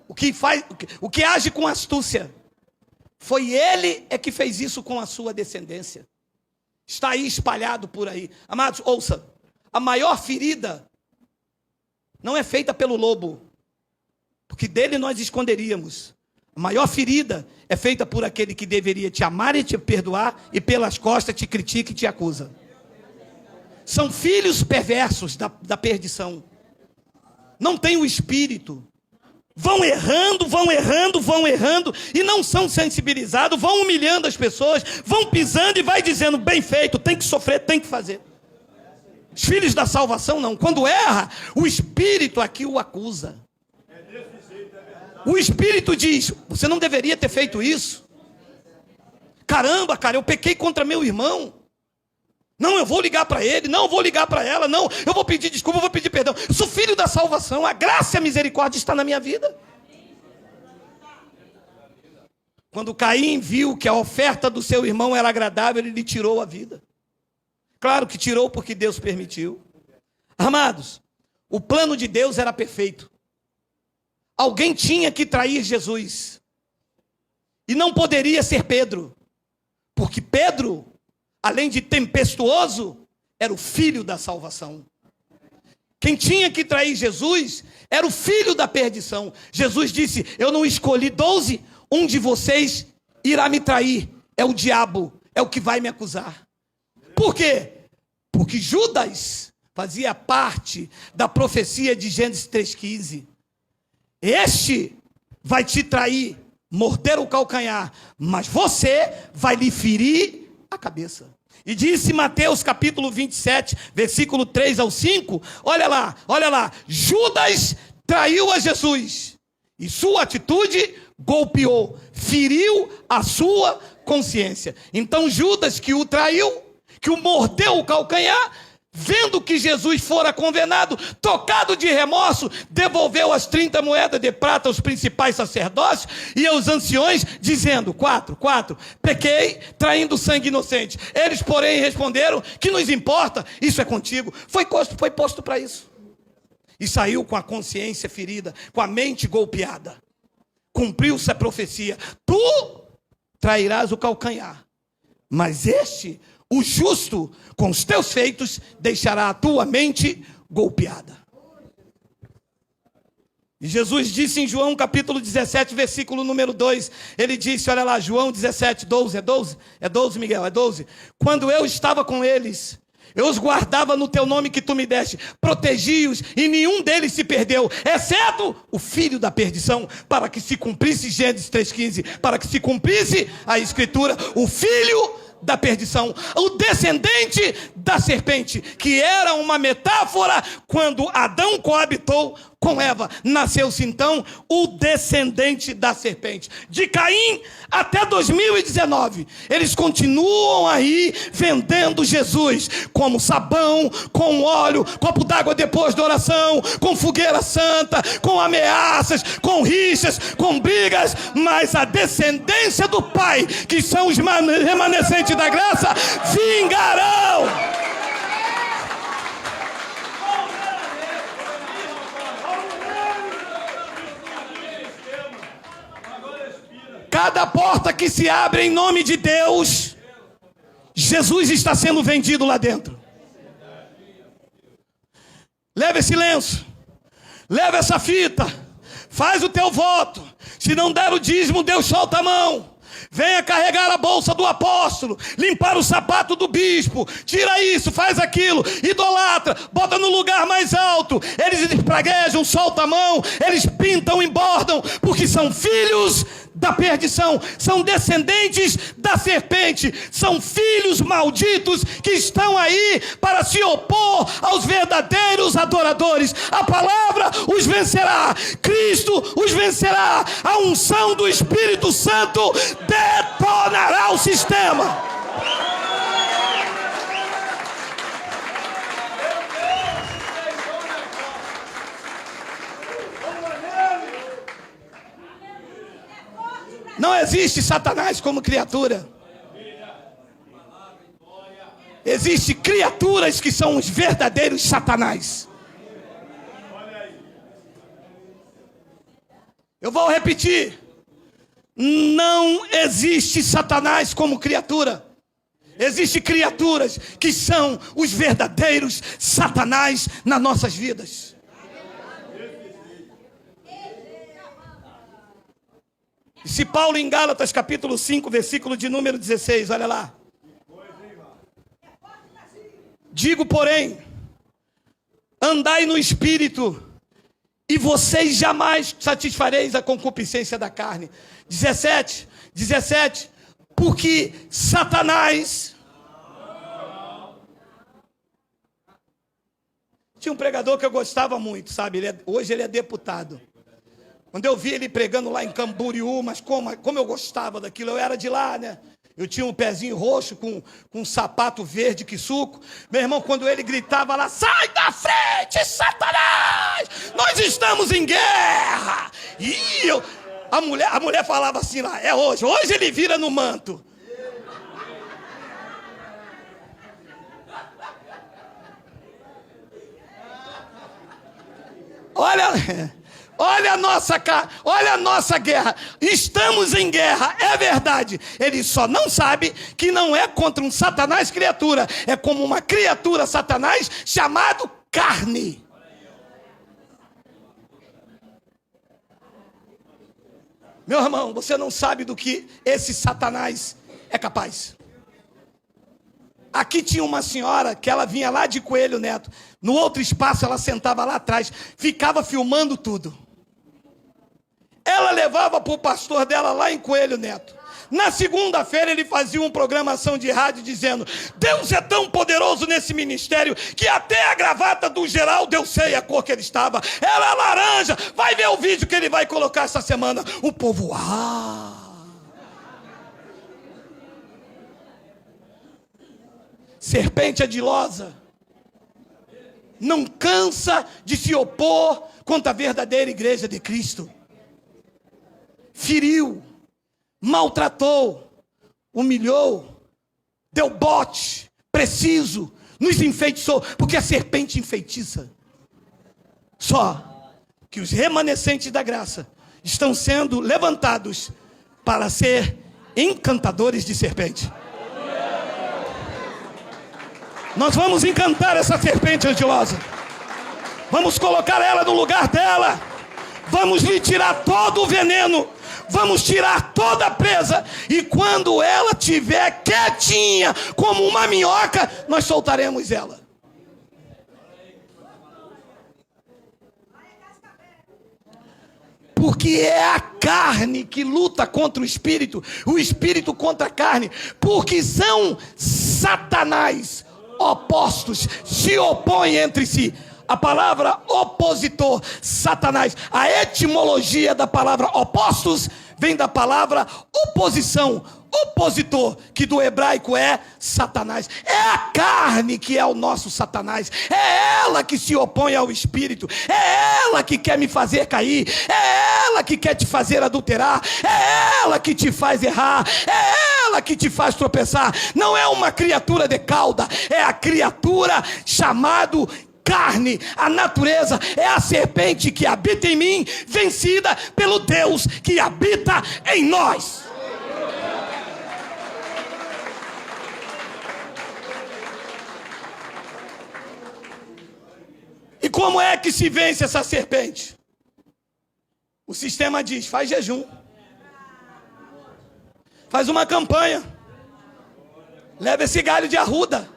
O que age com astúcia. Foi ele é que fez isso com a sua descendência. Está aí espalhado por aí. Amados, ouça. A maior ferida não é feita pelo lobo, porque dele nós esconderíamos. A maior ferida é feita por aquele que deveria te amar e te perdoar, e pelas costas te critica e te acusa. São filhos perversos da perdição. Não tem o espírito. Vão errando, e não são sensibilizados, vão humilhando as pessoas, vão pisando e vai dizendo: bem feito, tem que sofrer, tem que fazer. Os filhos da salvação não. Quando erra, o Espírito aqui o acusa. O Espírito diz: você não deveria ter feito isso. Caramba, cara, eu pequei contra meu irmão. Não, eu vou ligar para ele, não, eu vou ligar para ela, não, eu vou pedir desculpa, eu vou pedir perdão. Eu sou filho da salvação, a graça e a misericórdia está na minha vida. Quando Caim viu que a oferta do seu irmão era agradável, ele lhe tirou a vida. Claro que tirou porque Deus permitiu. Amados, o plano de Deus era perfeito. Alguém tinha que trair Jesus. E não poderia ser Pedro. Porque Pedro, além de tempestuoso, era o filho da salvação. Quem tinha que trair Jesus era o filho da perdição. Jesus disse: eu não escolhi 12, um de vocês irá me trair. É o diabo, é o que vai me acusar. Por quê? Porque Judas fazia parte da profecia de Gênesis 3,15. Este vai te trair, morder o calcanhar, mas você vai lhe ferir a cabeça. E disse Mateus capítulo 27, versículo 3 ao 5, olha lá, Judas traiu a Jesus, e sua atitude golpeou, feriu a sua consciência. Então Judas, que o traiu, que o mordeu o calcanhar, vendo que Jesus fora condenado, tocado de remorso, devolveu as 30 moedas de prata aos principais sacerdotes e aos anciões, dizendo: 4, pequei, traindo sangue inocente. Eles, porém, responderam: que nos importa? Isso é contigo. Foi posto para isso. E saiu com a consciência ferida, com a mente golpeada. Cumpriu-se a profecia: tu trairás o calcanhar, mas este, o justo, com os teus feitos, deixará a tua mente golpeada. E Jesus disse em João capítulo 17, versículo número 2, ele disse, olha lá, João 17, 12, é 12? É 12, Miguel, é 12. Quando eu estava com eles, eu os guardava no teu nome que tu me deste, protegi-os e nenhum deles se perdeu, exceto o filho da perdição, para que se cumprisse Gênesis 3,15, para que se cumprisse a escritura, o filho da perdição, o descendente da serpente, que era uma metáfora quando Adão coabitou com Eva, nasceu-se então o descendente da serpente. De Caim até 2019, eles continuam aí vendendo Jesus como sabão, com óleo, copo d'água depois da oração, com fogueira santa, com ameaças, com rixas, com brigas, mas a descendência do Pai, que são os remanescentes da graça, vingarão. Cada porta que se abre em nome de Deus, Jesus está sendo vendido lá dentro. Leva esse lenço, leva essa fita, faz o teu voto. Se não der o dízimo, Deus solta a mão. Venha carregar a bolsa do apóstolo, limpar o sapato do bispo, tira isso, faz aquilo, idolatra, bota no lugar mais alto. Eles praguejam, soltam a mão, eles pintam, embordam, porque são filhos da perdição, são descendentes da serpente, são filhos malditos que estão aí para se opor aos verdadeiros adoradores. A palavra os vencerá, Cristo os vencerá, a unção do Espírito Santo detonará o sistema. Não existe Satanás como criatura. Existem criaturas que são os verdadeiros Satanás. Eu vou repetir. Não existe Satanás como criatura. Existem criaturas que são os verdadeiros Satanás nas nossas vidas. E se Paulo em Gálatas capítulo 5, versículo de número 16, olha lá. Digo, porém, andai no Espírito, e vocês jamais satisfareis a concupiscência da carne. 17, porque Satanás... Tinha um pregador que eu gostava muito, sabe? Hoje ele é deputado. Quando eu vi ele pregando lá em Camboriú, mas como eu gostava daquilo, eu era de lá, né? Eu tinha um pezinho roxo com um sapato verde que suco. Meu irmão, quando ele gritava lá, sai da frente, Satanás! Nós estamos em guerra! E a mulher falava assim lá, é hoje ele vira no manto. Olha a nossa guerra. Estamos em guerra, é verdade. Ele só não sabe que não é contra um Satanás criatura. É como uma criatura Satanás chamado carne. Meu irmão, você não sabe do que esse Satanás é capaz. Aqui tinha uma senhora que ela vinha lá de Coelho Neto. No outro espaço ela sentava lá atrás, ficava filmando tudo. Ela levava para o pastor dela lá em Coelho Neto. Na segunda-feira ele fazia uma programação de rádio dizendo: Deus é tão poderoso nesse ministério que até a gravata do Geraldo eu sei a cor que ele estava. Era laranja. Vai ver o vídeo que ele vai colocar essa semana. O povo, serpente ardilosa, não cansa de se opor contra a verdadeira igreja de Cristo. Feriu, maltratou, humilhou, deu bote, preciso, nos enfeitiçou, porque a serpente enfeitiça. Só que os remanescentes da graça estão sendo levantados para ser encantadores de serpente. Nós vamos encantar essa serpente ardilosa. Vamos colocar ela no lugar dela. Vamos lhe tirar todo o veneno. Vamos tirar toda a presa. E quando ela estiver quietinha, como uma minhoca, nós soltaremos ela. Porque é a carne que luta contra o espírito contra a carne. Porque são Satanás opostos, se opõem entre si. A palavra opositor, Satanás. A etimologia da palavra opostos vem da palavra oposição, opositor, que do hebraico é Satanás. É a carne que é o nosso Satanás. É ela que se opõe ao Espírito. É ela que quer me fazer cair. É ela que quer te fazer adulterar. É ela que te faz errar. É ela que te faz tropeçar. Não é uma criatura de cauda. É a criatura chamado carne. A natureza é a serpente que habita em mim, vencida pelo Deus que habita em nós. E como é que se vence essa serpente? O sistema diz: faz jejum, faz uma campanha, leva esse galho de arruda.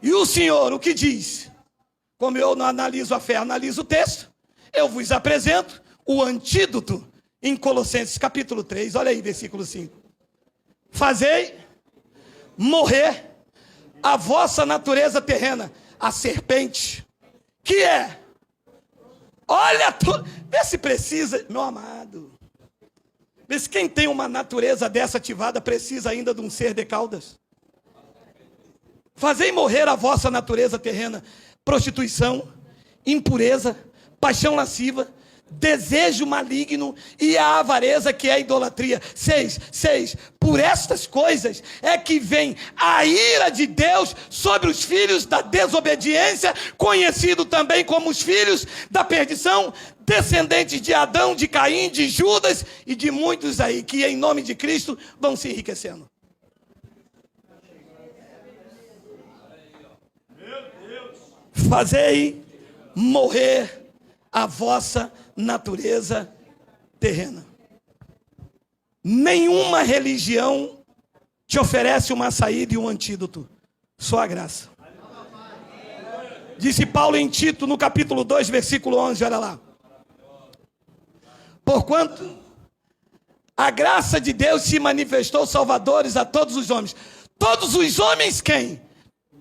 E o Senhor, o que diz? Como eu não analiso a fé, analiso o texto, eu vos apresento o antídoto em Colossenses capítulo 3, olha aí, versículo 5. Fazei morrer a vossa natureza terrena, a serpente, que é, olha, vê se precisa, meu amado, vê se quem tem uma natureza dessa ativada precisa ainda de um ser de caudas. Fazei morrer a vossa natureza terrena, prostituição, impureza, paixão lasciva, desejo maligno e a avareza, que é a idolatria. 6. Por estas coisas é que vem a ira de Deus sobre os filhos da desobediência, conhecido também como os filhos da perdição, descendentes de Adão, de Caim, de Judas e de muitos aí que em nome de Cristo vão se enriquecendo. Fazei morrer a vossa natureza terrena. Nenhuma religião te oferece uma saída e um antídoto, só a graça. Disse Paulo em Tito, no capítulo 2, versículo 11, olha lá. Porquanto a graça de Deus se manifestou salvadores a todos os homens. Todos os homens quem?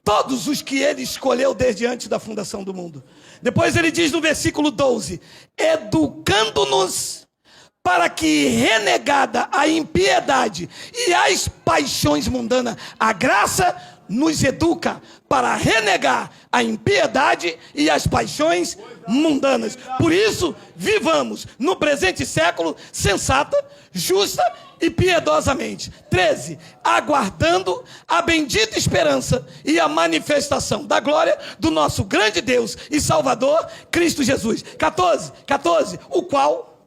Todos os que ele escolheu desde antes da fundação do mundo. Depois ele diz no versículo 12: educando-nos para que, renegada a impiedade e as paixões mundanas, a graça nos educa para renegar a impiedade e as paixões mundanas. Por isso, vivamos no presente século sensata, justa e piedosamente. 13. Aguardando a bendita esperança e a manifestação da glória do nosso grande Deus e Salvador, Cristo Jesus. 14. O qual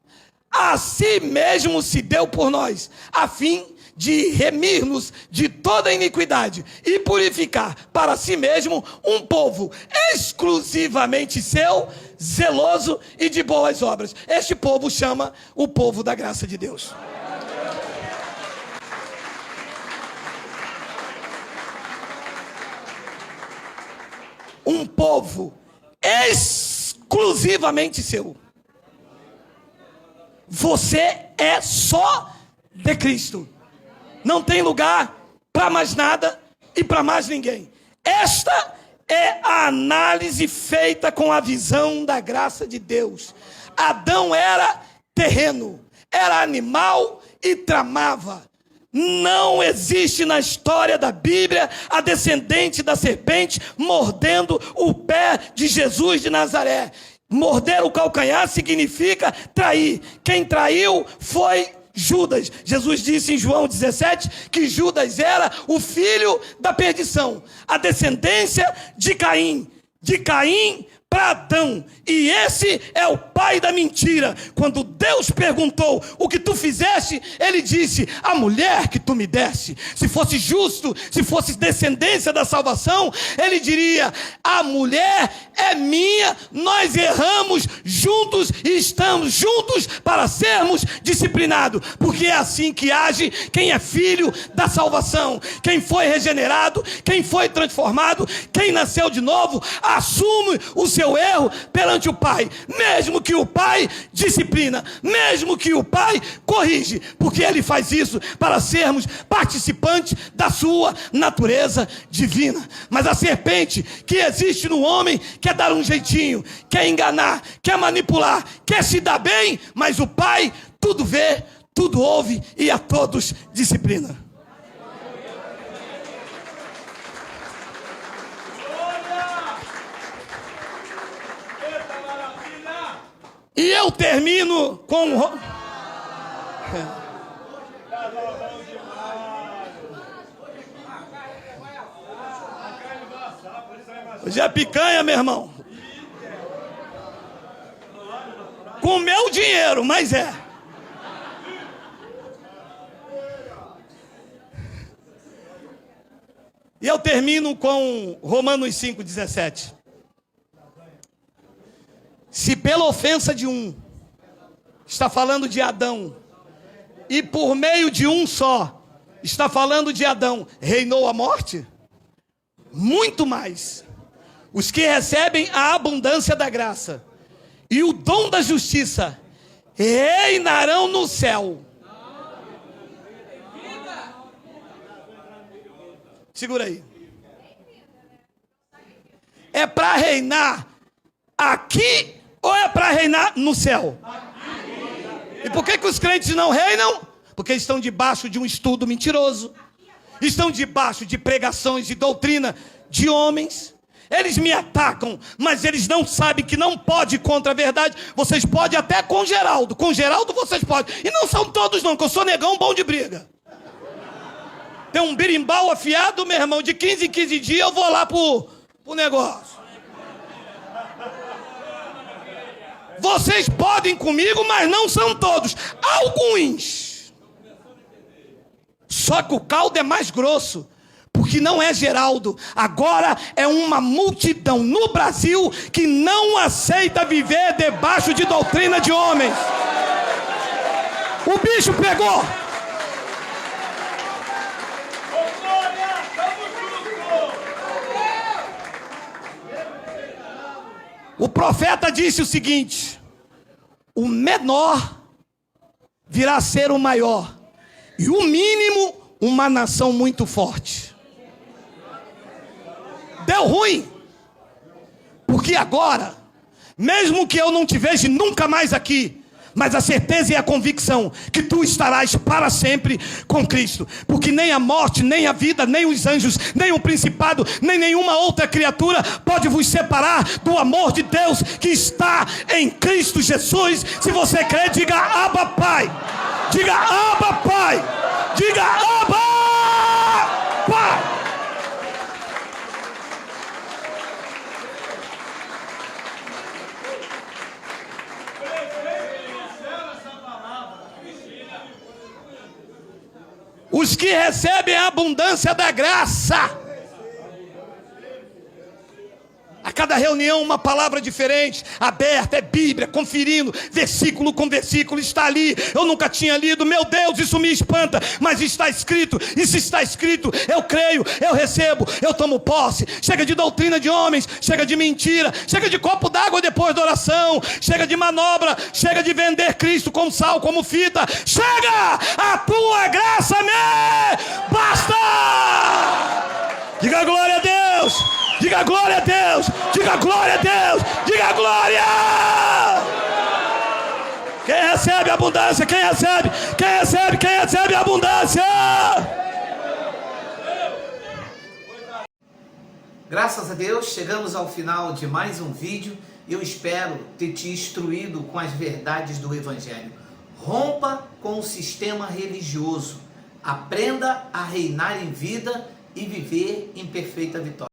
a si mesmo se deu por nós, a fim de remir-nos de toda iniquidade e purificar para si mesmo um povo exclusivamente seu, zeloso e de boas obras. Este povo chama o povo da graça de Deus. Um povo exclusivamente seu. Você é só de Cristo. Não tem lugar para mais nada e para mais ninguém. Esta é a análise feita com a visão da graça de Deus. Adão era terreno, era animal e tramava. Não existe na história da Bíblia a descendente da serpente mordendo o pé de Jesus de Nazaré. Morder o calcanhar significa trair. Quem traiu foi Judas. Jesus disse em João 17 que Judas era o filho da perdição, a descendência de Caim. De Caim para Adão, e esse é o pai da mentira. Quando Deus perguntou o que tu fizeste, ele disse: a mulher que tu me deste. Se fosse justo, se fosse descendência da salvação, ele diria: a mulher é minha, nós erramos juntos e estamos juntos para sermos disciplinados, porque é assim que age quem é filho da salvação, quem foi regenerado, quem foi transformado, quem nasceu de novo, assume o seu seu erro perante o pai, mesmo que o pai disciplina, mesmo que o pai corrige, porque ele faz isso para sermos participantes da sua natureza divina. Mas a serpente que existe no homem quer dar um jeitinho, quer enganar, quer manipular, quer se dar bem, mas o pai tudo vê, tudo ouve e a todos disciplina. E eu termino com... Hoje é picanha, meu irmão. Com meu dinheiro, mas é. E eu termino com Romanos 5,17. Se pela ofensa de um, está falando de Adão, e por meio de um só, está falando de Adão, reinou a morte, muito mais, os que recebem a abundância da graça e o dom da justiça, reinarão no céu. Segura aí. É para reinar aqui ou é para reinar no céu? E por que os crentes não reinam? Porque estão debaixo de um estudo mentiroso, estão debaixo de pregações de doutrina de homens. Eles me atacam, mas eles não sabem que não pode ir contra a verdade. Vocês podem até com Geraldo vocês podem, e não são todos não, que eu sou negão bom de briga. Tem um berimbau afiado, meu irmão, de 15 em 15 dias eu vou lá pro negócio. Vocês podem comigo, mas não são todos. Alguns. Só que o caldo é mais grosso, porque não é Geraldo. Agora é uma multidão no Brasil que não aceita viver debaixo de doutrina de homens. O bicho pegou. O profeta disse o seguinte: o menor virá a ser o maior, e o mínimo uma nação muito forte. Deu ruim, porque agora, mesmo que eu não te veja nunca mais aqui, mas a certeza e a convicção que tu estarás para sempre com Cristo, porque nem a morte, nem a vida, nem os anjos, nem o principado, nem nenhuma outra criatura pode vos separar do amor de Deus que está em Cristo Jesus. Se você crê, diga Abba Pai, diga Abba Pai, diga Abba Pai. Os que recebem a abundância da graça. A cada reunião uma palavra diferente, aberta, é Bíblia, conferindo, versículo com versículo, está ali. Eu nunca tinha lido, meu Deus, isso me espanta, mas está escrito, e se está escrito, eu creio, eu recebo, eu tomo posse. Chega de doutrina de homens, chega de mentira, chega de copo d'água depois da oração, chega de manobra, chega de vender Cristo como sal, como fita. Chega, a tua graça me basta. Diga glória a Deus. Diga glória a Deus, diga glória a Deus, diga glória! Quem recebe abundância, quem recebe abundância! Graças a Deus, chegamos ao final de mais um vídeo. Eu espero ter te instruído com as verdades do Evangelho. Rompa com o sistema religioso, aprenda a reinar em vida e viver em perfeita vitória.